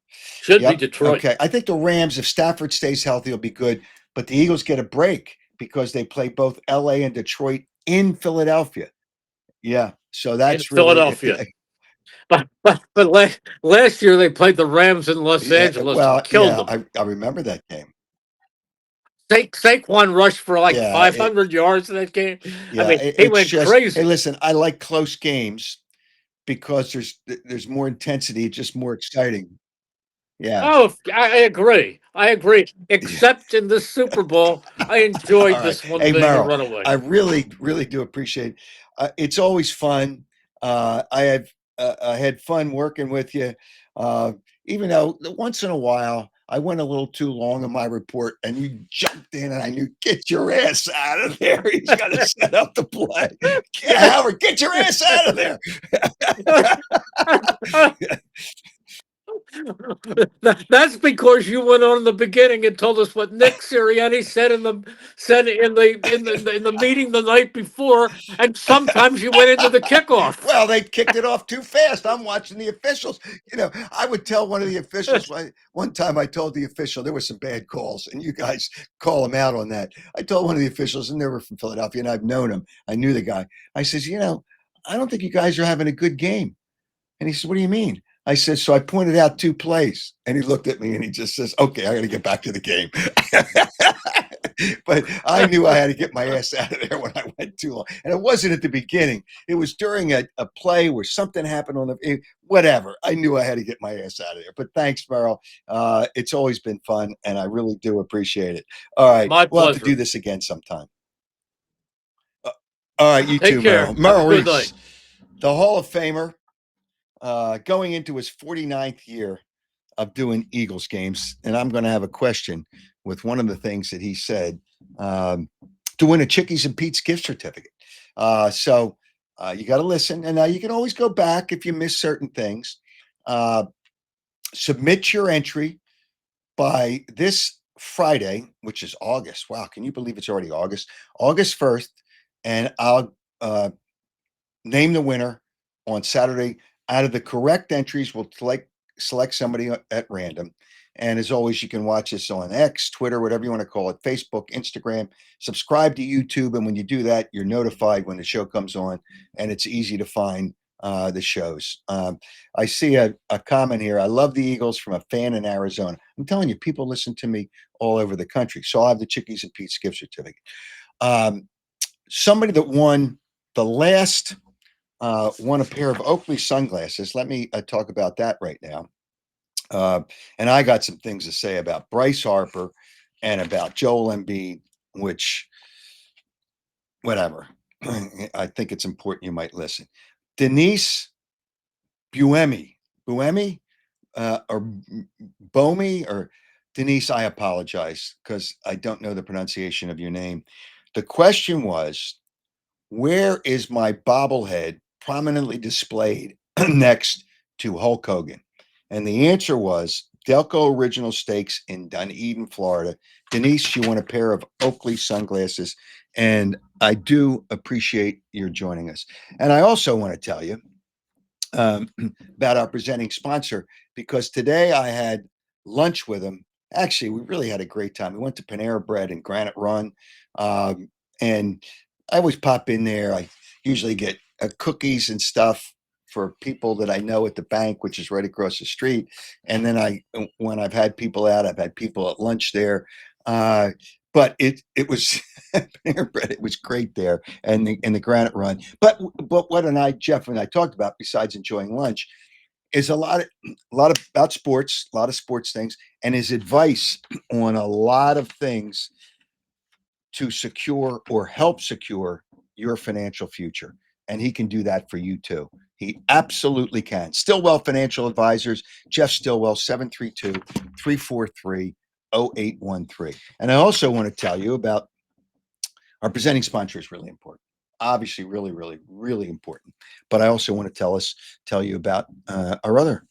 Should be Yep. Detroit. Okay. I think the Rams, if Stafford stays healthy, will be good. But the Eagles get a break because they play both LA and Detroit in Philadelphia. Yeah. So In that's really, Philadelphia. But last year they played the Rams in Los yeah. Angeles and Well, killed yeah. them. I remember that game. Saquon rushed for like Yeah. 500 yards in that game. I Yeah. mean, he It's went just, hey, crazy. listen, I like close games because there's more intensity, just more exciting. Yeah. Oh, I agree. I agree. Yeah. Except in this Super Bowl, I All enjoyed right. this one Hey, being a Merrill, I runaway. really, really do appreciate. It's always fun. I had fun working with you. Uh, Even though once in a while I went a little too long in my report, and you jumped in, and I knew, get your ass out of there. He's got to set up the play. Howard, get your ass out of there. That's because you went on in the beginning and told us what Nick Sirianni said in the meeting the night before, and sometimes you went into the kickoff. Well, they kicked it off too fast. I'm watching the officials. I would tell one of the officials one time. I told the official there were some bad calls, and you guys call him out on that. I told one of the officials, and they were from Philadelphia, and I've known him. I knew the guy. I says, I don't think you guys are having a good game. And he said, what do you mean? I said, so I pointed out 2 plays. And he looked at me and he just says, okay, I got to get back to the game. But I knew I had to get my ass out of there when I went too long. And it wasn't at the beginning. It was during a play where something happened whatever. I knew I had to get my ass out of there. But thanks, Merrill. It's always been fun, and I really do appreciate it. All right. My We'll have to pleasure. do this again sometime. All right, you Take too, care. Merrill. Have a Merrill good Reese, night. the Hall of Famer, going into his 49th year of doing Eagles games. And I'm going to have a question with one of the things that he said to win a Chickies and Pete's gift certificate. So you got to listen. And now you can always go back if you miss certain things. Submit your entry by this Friday, which is August. Wow. Can you believe it's already August? August 1st. And I'll name the winner on Saturday. Out of the correct entries, we'll select somebody at random. And as always, you can watch us on X, Twitter, whatever you want to call it, Facebook, Instagram. Subscribe to YouTube. And when you do that, you're notified when the show comes on. And it's easy to find the shows. I see a comment here. I love the Eagles from a fan in Arizona. I'm telling you, people listen to me all over the country. So I have the Chickies and Pete's gift certificate. Somebody that won the last won a pair of Oakley sunglasses. Let me talk about that right now. And I got some things to say about Bryce Harper and about Joel Embiid, which, whatever. I think it's important you might listen. Denise Buemi, or Bomi, or Denise, I apologize because I don't know the pronunciation of your name. The question was, where is my bobblehead prominently displayed next to Hulk Hogan? And the answer was Delco Original Steaks in Dunedin, Florida. Denise, you won a pair of Oakley sunglasses, and I do appreciate your joining us. And I also want to tell you about our presenting sponsor, because today I had lunch with him. Actually, we really had a great time. We went to Panera Bread in Granite Run, and I always pop in there. I usually get cookies and stuff for people that I know at the bank, which is right across the street. And then when I've had people out, I've had people at lunch there. But it was Panera Bread. It was great there, and the Granite Run. But what Jeff and I talked about, besides enjoying lunch, is a lot about sports, a lot of sports things, and his advice on a lot of things to secure or help secure your financial future. And he can do that for you too. He absolutely can. Stillwell Financial Advisors, Jeff Stillwell, 732-343-0813. And I also want to tell you about our presenting sponsor is really important. Obviously, really, really, really important. But I also want to tell you about our other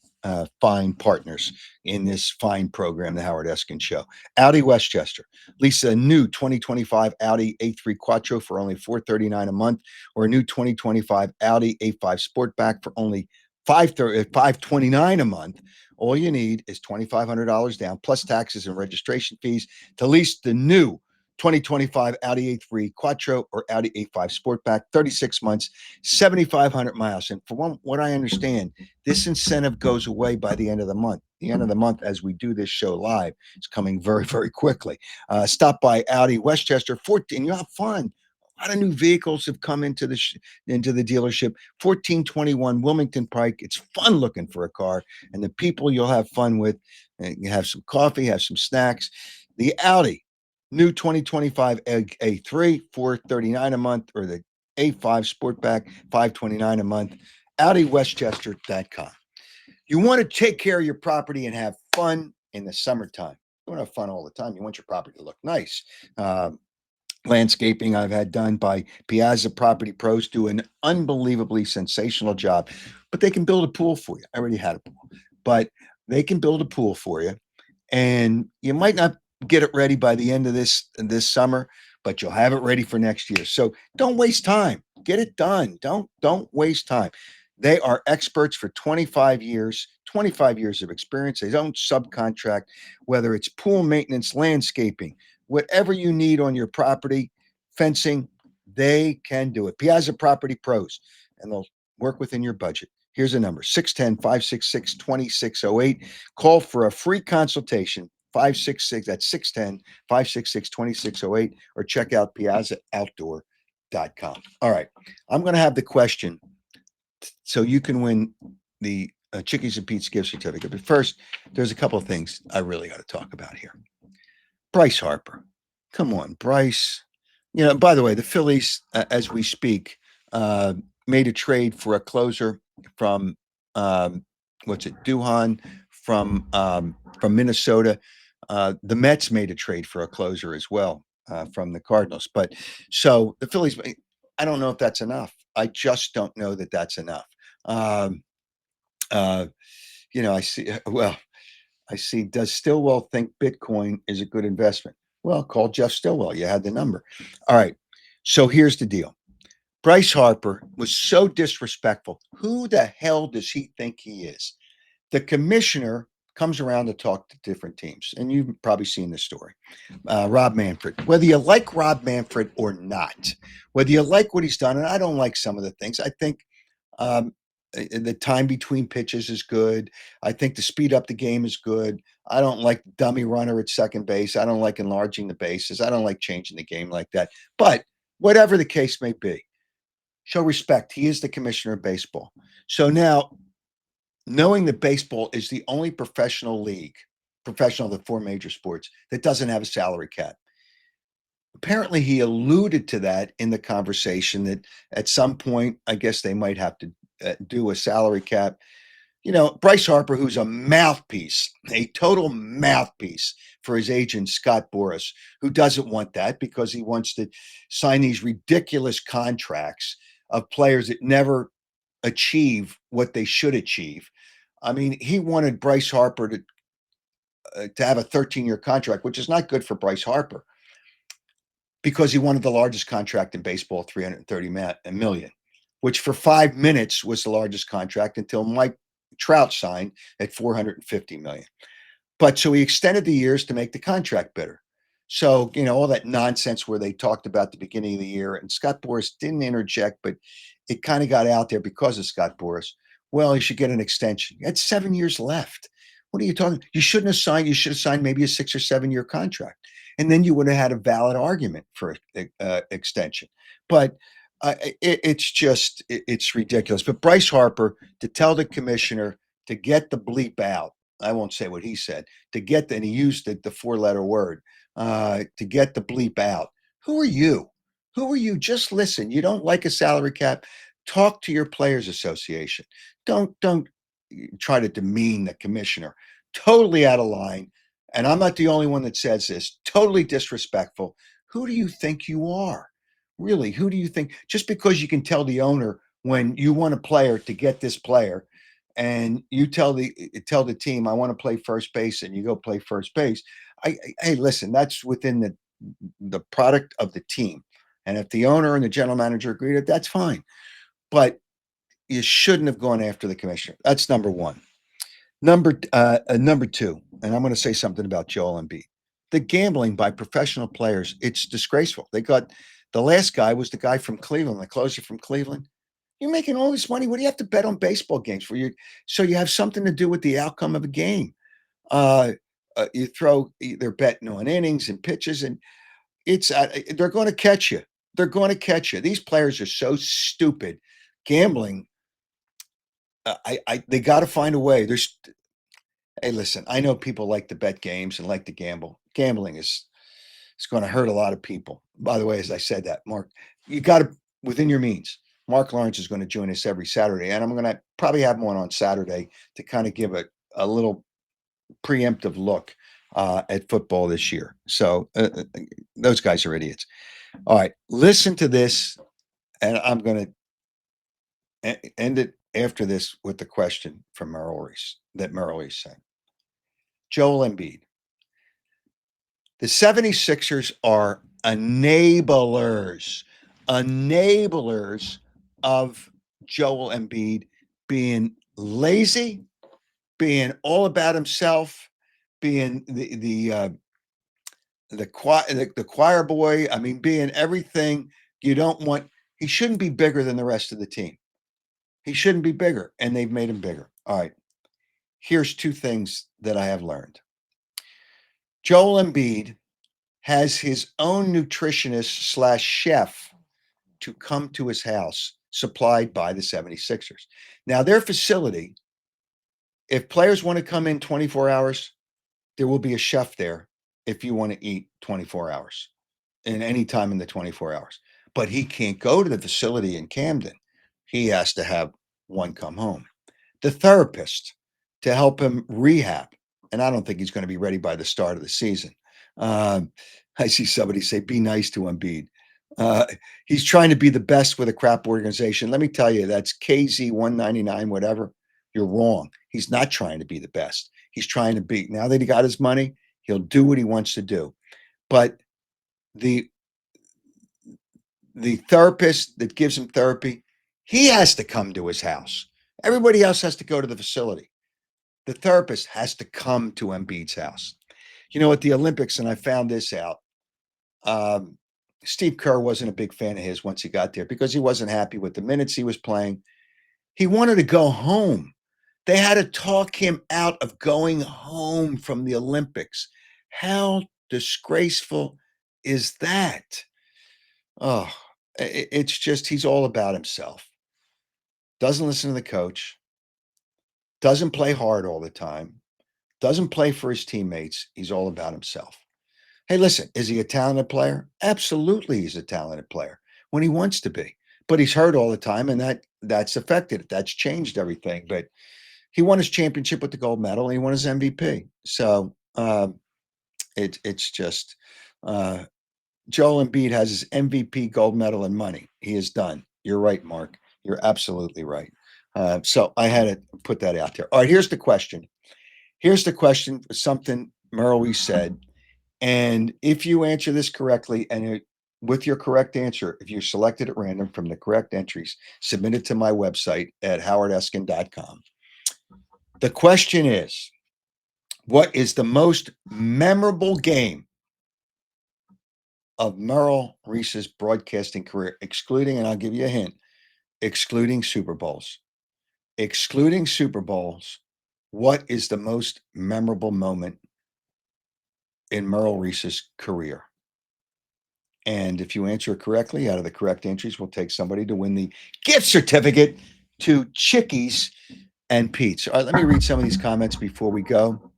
fine partners in this fine program, the Howard Eskin Show. Audi Westchester. Lease a new 2025 Audi A3 Quattro for only $439 a month, or a new 2025 Audi A5 Sportback for only $529 a month. All you need is $2,500 down, plus taxes and registration fees, to lease the new 2025 Audi A3 Quattro or Audi A5 Sportback, 36 months, 7,500 miles. And from what I understand, this incentive goes away by the end of the month. The end of the month, as we do this show live, is coming very, very quickly. Stop by Audi Westchester 14. You'll have fun. A lot of new vehicles have come into the dealership. 1421 Wilmington Pike. It's fun looking for a car, and the people you'll have fun with. You have some coffee, have some snacks. The Audi new 2025 A3, $439 a month, or the A5 Sportback, $529 a month. AudiWestchester.com. You want to take care of your property and have fun in the summertime. You want to have fun all the time. You want your property to look nice. Landscaping I've had done by Piazza Property Pros, do an unbelievably sensational job, but they can build a pool for you. I already had a pool, but They can build a pool for you, and you might not get it ready by the end of this summer, but you'll have it ready for next year. So don't waste time. Get it done. Don't waste time. They are experts for 25 years, 25 years of experience. They don't subcontract, whether it's pool maintenance, landscaping, whatever you need on your property, fencing, they can do it. Piazza Property Pros, and they'll work within your budget. Here's a number 610 566 2608. Call for a free consultation 566, that's 610 566 2608, or check out piazzaoutdoor.com. All right. I'm going to have the question so you can win the Chickies and Pete's gift certificate. But first, there's a couple of things I really got to talk about here. Bryce Harper. Come on, Bryce. You know, by the way, the Phillies, as we speak, made a trade for a closer from what's it, Duhan from Minnesota. The Mets made a trade for a closer as well from the Cardinals. But so the Phillies, I don't know if that's enough. I just don't know that that's enough. Um, uh, I see. Well, I see. Does Stillwell think Bitcoin is a good investment? Well, call Jeff Stillwell. You had the number. All right. So here's the deal. Bryce Harper was so disrespectful. Who the hell does he think he is? The commissioner comes around to talk to different teams, and you've probably seen this story. Rob Manfred. Whether you like Rob Manfred or not, whether you like what he's done, and I don't like some of the things. I think um, the time between pitches is good. I think to speed up the game is good. I don't like dummy runner at second base. I don't like enlarging the bases. I don't like changing the game like that. But whatever the case may be, show respect. He is the commissioner of baseball. So now, knowing that baseball is the only professional of the four major sports, that doesn't have a salary cap. Apparently, he alluded to that in the conversation that at some point, I guess they might have to do a salary cap. Bryce Harper, who's a mouthpiece, a total mouthpiece for his agent, Scott Boras, who doesn't want that because he wants to sign these ridiculous contracts of players that never achieve what they should achieve. I mean, he wanted Bryce Harper to have a 13-year contract, which is not good for Bryce Harper because he wanted the largest contract in baseball, $330 million, which for 5 minutes was the largest contract until Mike Trout signed at $450 million. But so he extended the years to make the contract better. So, all that nonsense where they talked about the beginning of the year, and Scott Boras didn't interject, but it kind of got out there because of Scott Boras. Well, he should get an extension. He had 7 years left. What are you talking? You shouldn't have signed. You should have signed maybe a 6 or 7 year contract, and then you would have had a valid argument for extension. But it's ridiculous. But Bryce Harper, to tell the commissioner to get the bleep out. I won't say what he said. And he used the 4-letter word to get the bleep out. Who are you? Who are you? Just listen. You don't like a salary cap? Talk to your players association. Don't try to demean the commissioner. Totally out of line. And I'm not the only one that says this. Totally disrespectful. Who do you think you are? Really, who do you think? Just because you can tell the owner when you want a player to get this player, and you tell the team, I want to play first base, and you go play first base. Hey, listen, that's within the product of the team. And if the owner and the general manager agree that, that's fine. But you shouldn't have gone after the commissioner. That's number one. Number two, and I'm going to say something about Joel Embiid. The gambling by professional players, it's disgraceful. The last guy was the guy from Cleveland, the closer from Cleveland. You're making all this money. What do you have to bet on baseball games for? So you have something to do with the outcome of a game. They're betting on innings and pitches, and they're going to catch you. They're going to catch you. These players are so stupid. Gambling, they got to find a way. Hey, listen, I know people like to bet games and like to gamble. Gambling is going to hurt a lot of people. By the way, as I said that, Mark, you got to within your means. Mark Lawrence is going to join us every Saturday, and I'm going to probably have him on Saturday to kind of give a little preemptive look at football this year. So those guys are idiots. All right, listen to this, and I'm going to end it after this with the question from Merrill Reese that Merrill Reese said. Joel Embiid. The 76ers are enablers of Joel Embiid being lazy, being all about himself, being the choir boy. I mean, being everything you don't want. He shouldn't be bigger than the rest of the team. He shouldn't be bigger, and they've made him bigger. All right. Here's two things that I have learned. Joel Embiid has his own nutritionist slash chef to come to his house, supplied by the 76ers. Now, their facility, if players want to come in 24 hours, there will be a chef there if you want to eat 24 hours in any time in the 24 hours. But he can't go to the facility in Camden. He has to have one come home. The therapist to help him rehab. And I don't think he's going to be ready by the start of the season. I see somebody say, be nice to Embiid. He's trying to be the best with a crap organization. Let me tell you, that's KZ 199, whatever. You're wrong. He's not trying to be the best. He's trying to be, now that he got his money, he'll do what he wants to do. But the therapist that gives him therapy, he has to come to his house. Everybody else has to go to the facility. The therapist has to come to Embiid's house. You know, at the Olympics, and I found this out, Steve Kerr wasn't a big fan of his once he got there because he wasn't happy with the minutes he was playing. He wanted to go home. They had to talk him out of going home from the Olympics. How disgraceful is that? Oh, it's just, he's all about himself. Doesn't listen to the coach. Doesn't play hard all the time. Doesn't play for his teammates. He's all about himself. Hey, listen, is he a talented player? Absolutely, he's a talented player when he wants to be. But he's hurt all the time, and that's affected it. That's changed everything. But he won his championship with the gold medal, and he won his MVP. So it's just Joel Embiid has his MVP, gold medal, and money. He is done. You're right, Mark. You're absolutely right. So I had to put that out there. All right, here's the question. Here's the question, something Merrill Reese said. And if you answer this correctly, and with your correct answer, if you're selected at random from the correct entries, submit it to my website at howardeskin.com. The question is, what is the most memorable game of Merrill Reese's broadcasting career, excluding, and I'll give you a hint, excluding Super Bowls? Excluding Super Bowls, what is the most memorable moment in Merrill Reese's career? And if you answer it correctly, out of the correct entries, we'll take somebody to win the gift certificate to Chickies and Pete's. All right, let me read some of these comments before we go.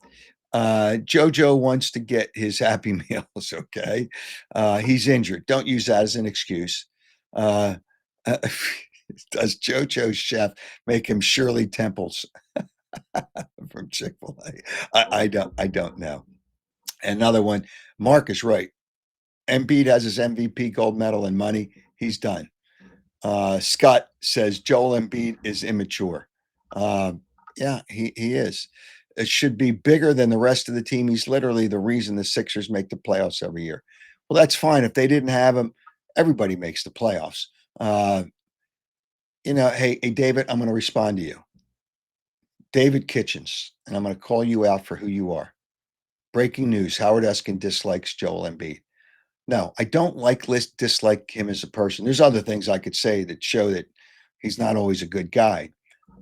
Jojo wants to get his Happy Meals, okay? He's injured. Don't use that as an excuse. Does Jojo's chef make him Shirley Temples from Chick-fil-A? I don't know. Another one, Mark is right. Embiid has his MVP, gold medal, and money. He's done. Scott says Joel Embiid is immature. Yeah, he is. It should be bigger than the rest of the team. He's literally the reason the Sixers make the playoffs every year. Well, that's fine. If they didn't have him, everybody makes the playoffs. Hey, David, I'm going to respond to you. David Kitchens, and I'm going to call you out for who you are. Breaking news, Howard Eskin dislikes Joel Embiid. No, I don't dislike him as a person. There's other things I could say that show that he's not always a good guy.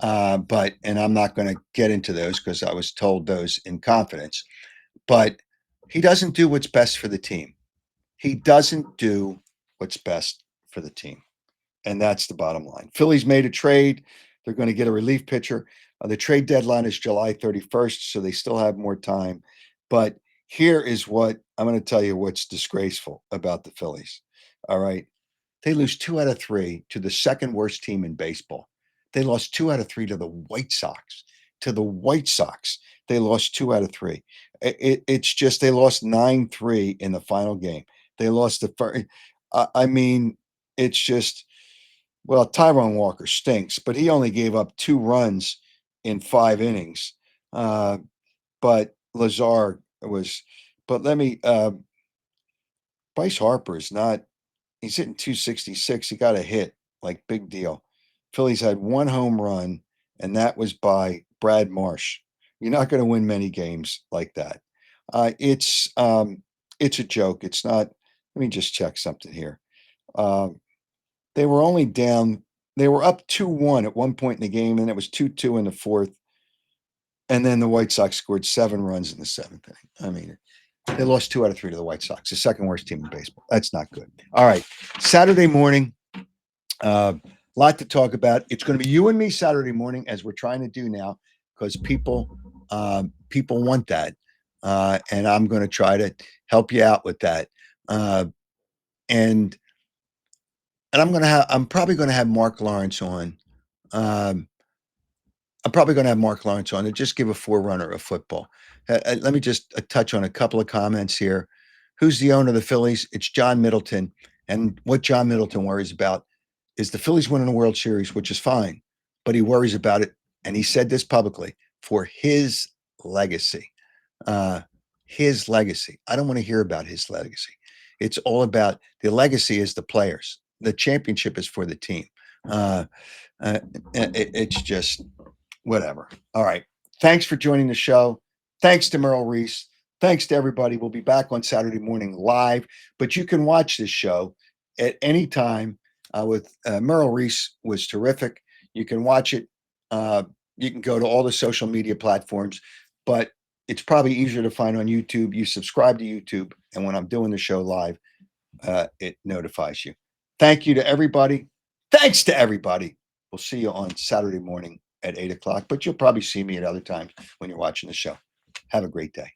And I'm not going to get into those because I was told those in confidence. But he doesn't do what's best for the team. He doesn't do what's best for the team. And that's the bottom line. Phillies made a trade. They're going to get a relief pitcher. The trade deadline is July 31st, so they still have more time. But here is what I'm going to tell you what's disgraceful about the Phillies. All right. They lose 2 out of 3 to the second worst team in baseball. They lost 2 out of 3 to the White Sox. They lost 2 out of 3. It's just they lost 9-3 in the final game. They lost the first. It's just, well, Tyrone Walker stinks, but he only gave up 2 runs in 5 innings. But Lazar was, but let me. Bryce Harper is not. He's hitting 266. He got a hit, like big deal. Phillies had one home run, and that was by Brad Marsh. You're not going to win many games like that. It's a joke. It's not. Let me just check something here. Um, they were only down. They were up 2-1 at one point in the game, and it was 2-2 in the fourth. And then the White Sox scored 7 runs in the seventh inning. I mean, they lost 2 out of 3 to the White Sox, the second worst team in baseball. That's not good. All right, Saturday morning. Lot to talk about. It's going to be you and me Saturday morning, as we're trying to do now, because people want that, and I'm going to try to help you out with that. And I'm probably going to have Mark Lawrence on. Um, I'm probably going to have Mark Lawrence on to just give a forerunner of football. Let me just touch on a couple of comments here. Who's the owner of the Phillies? It's John Middleton. And what John Middleton worries about is the Phillies winning the World Series, which is fine, but he worries about it. And he said this publicly for his legacy. His legacy. I don't want to hear about his legacy. It's all about the legacy is the players. The championship is for the team. It's just whatever. All right. Thanks for joining the show. Thanks to Merrill Reese. Thanks to everybody. We'll be back on Saturday morning live, but you can watch this show at any time. With Merrill Reese was terrific. You can watch it. You can go to all the social media platforms, but it's probably easier to find on YouTube. You subscribe to YouTube, and when I'm doing the show live, it notifies you. Thank you to everybody. Thanks to everybody. We'll see you on Saturday morning at 8 o'clock, but you'll probably see me at other times when you're watching the show. Have a great day.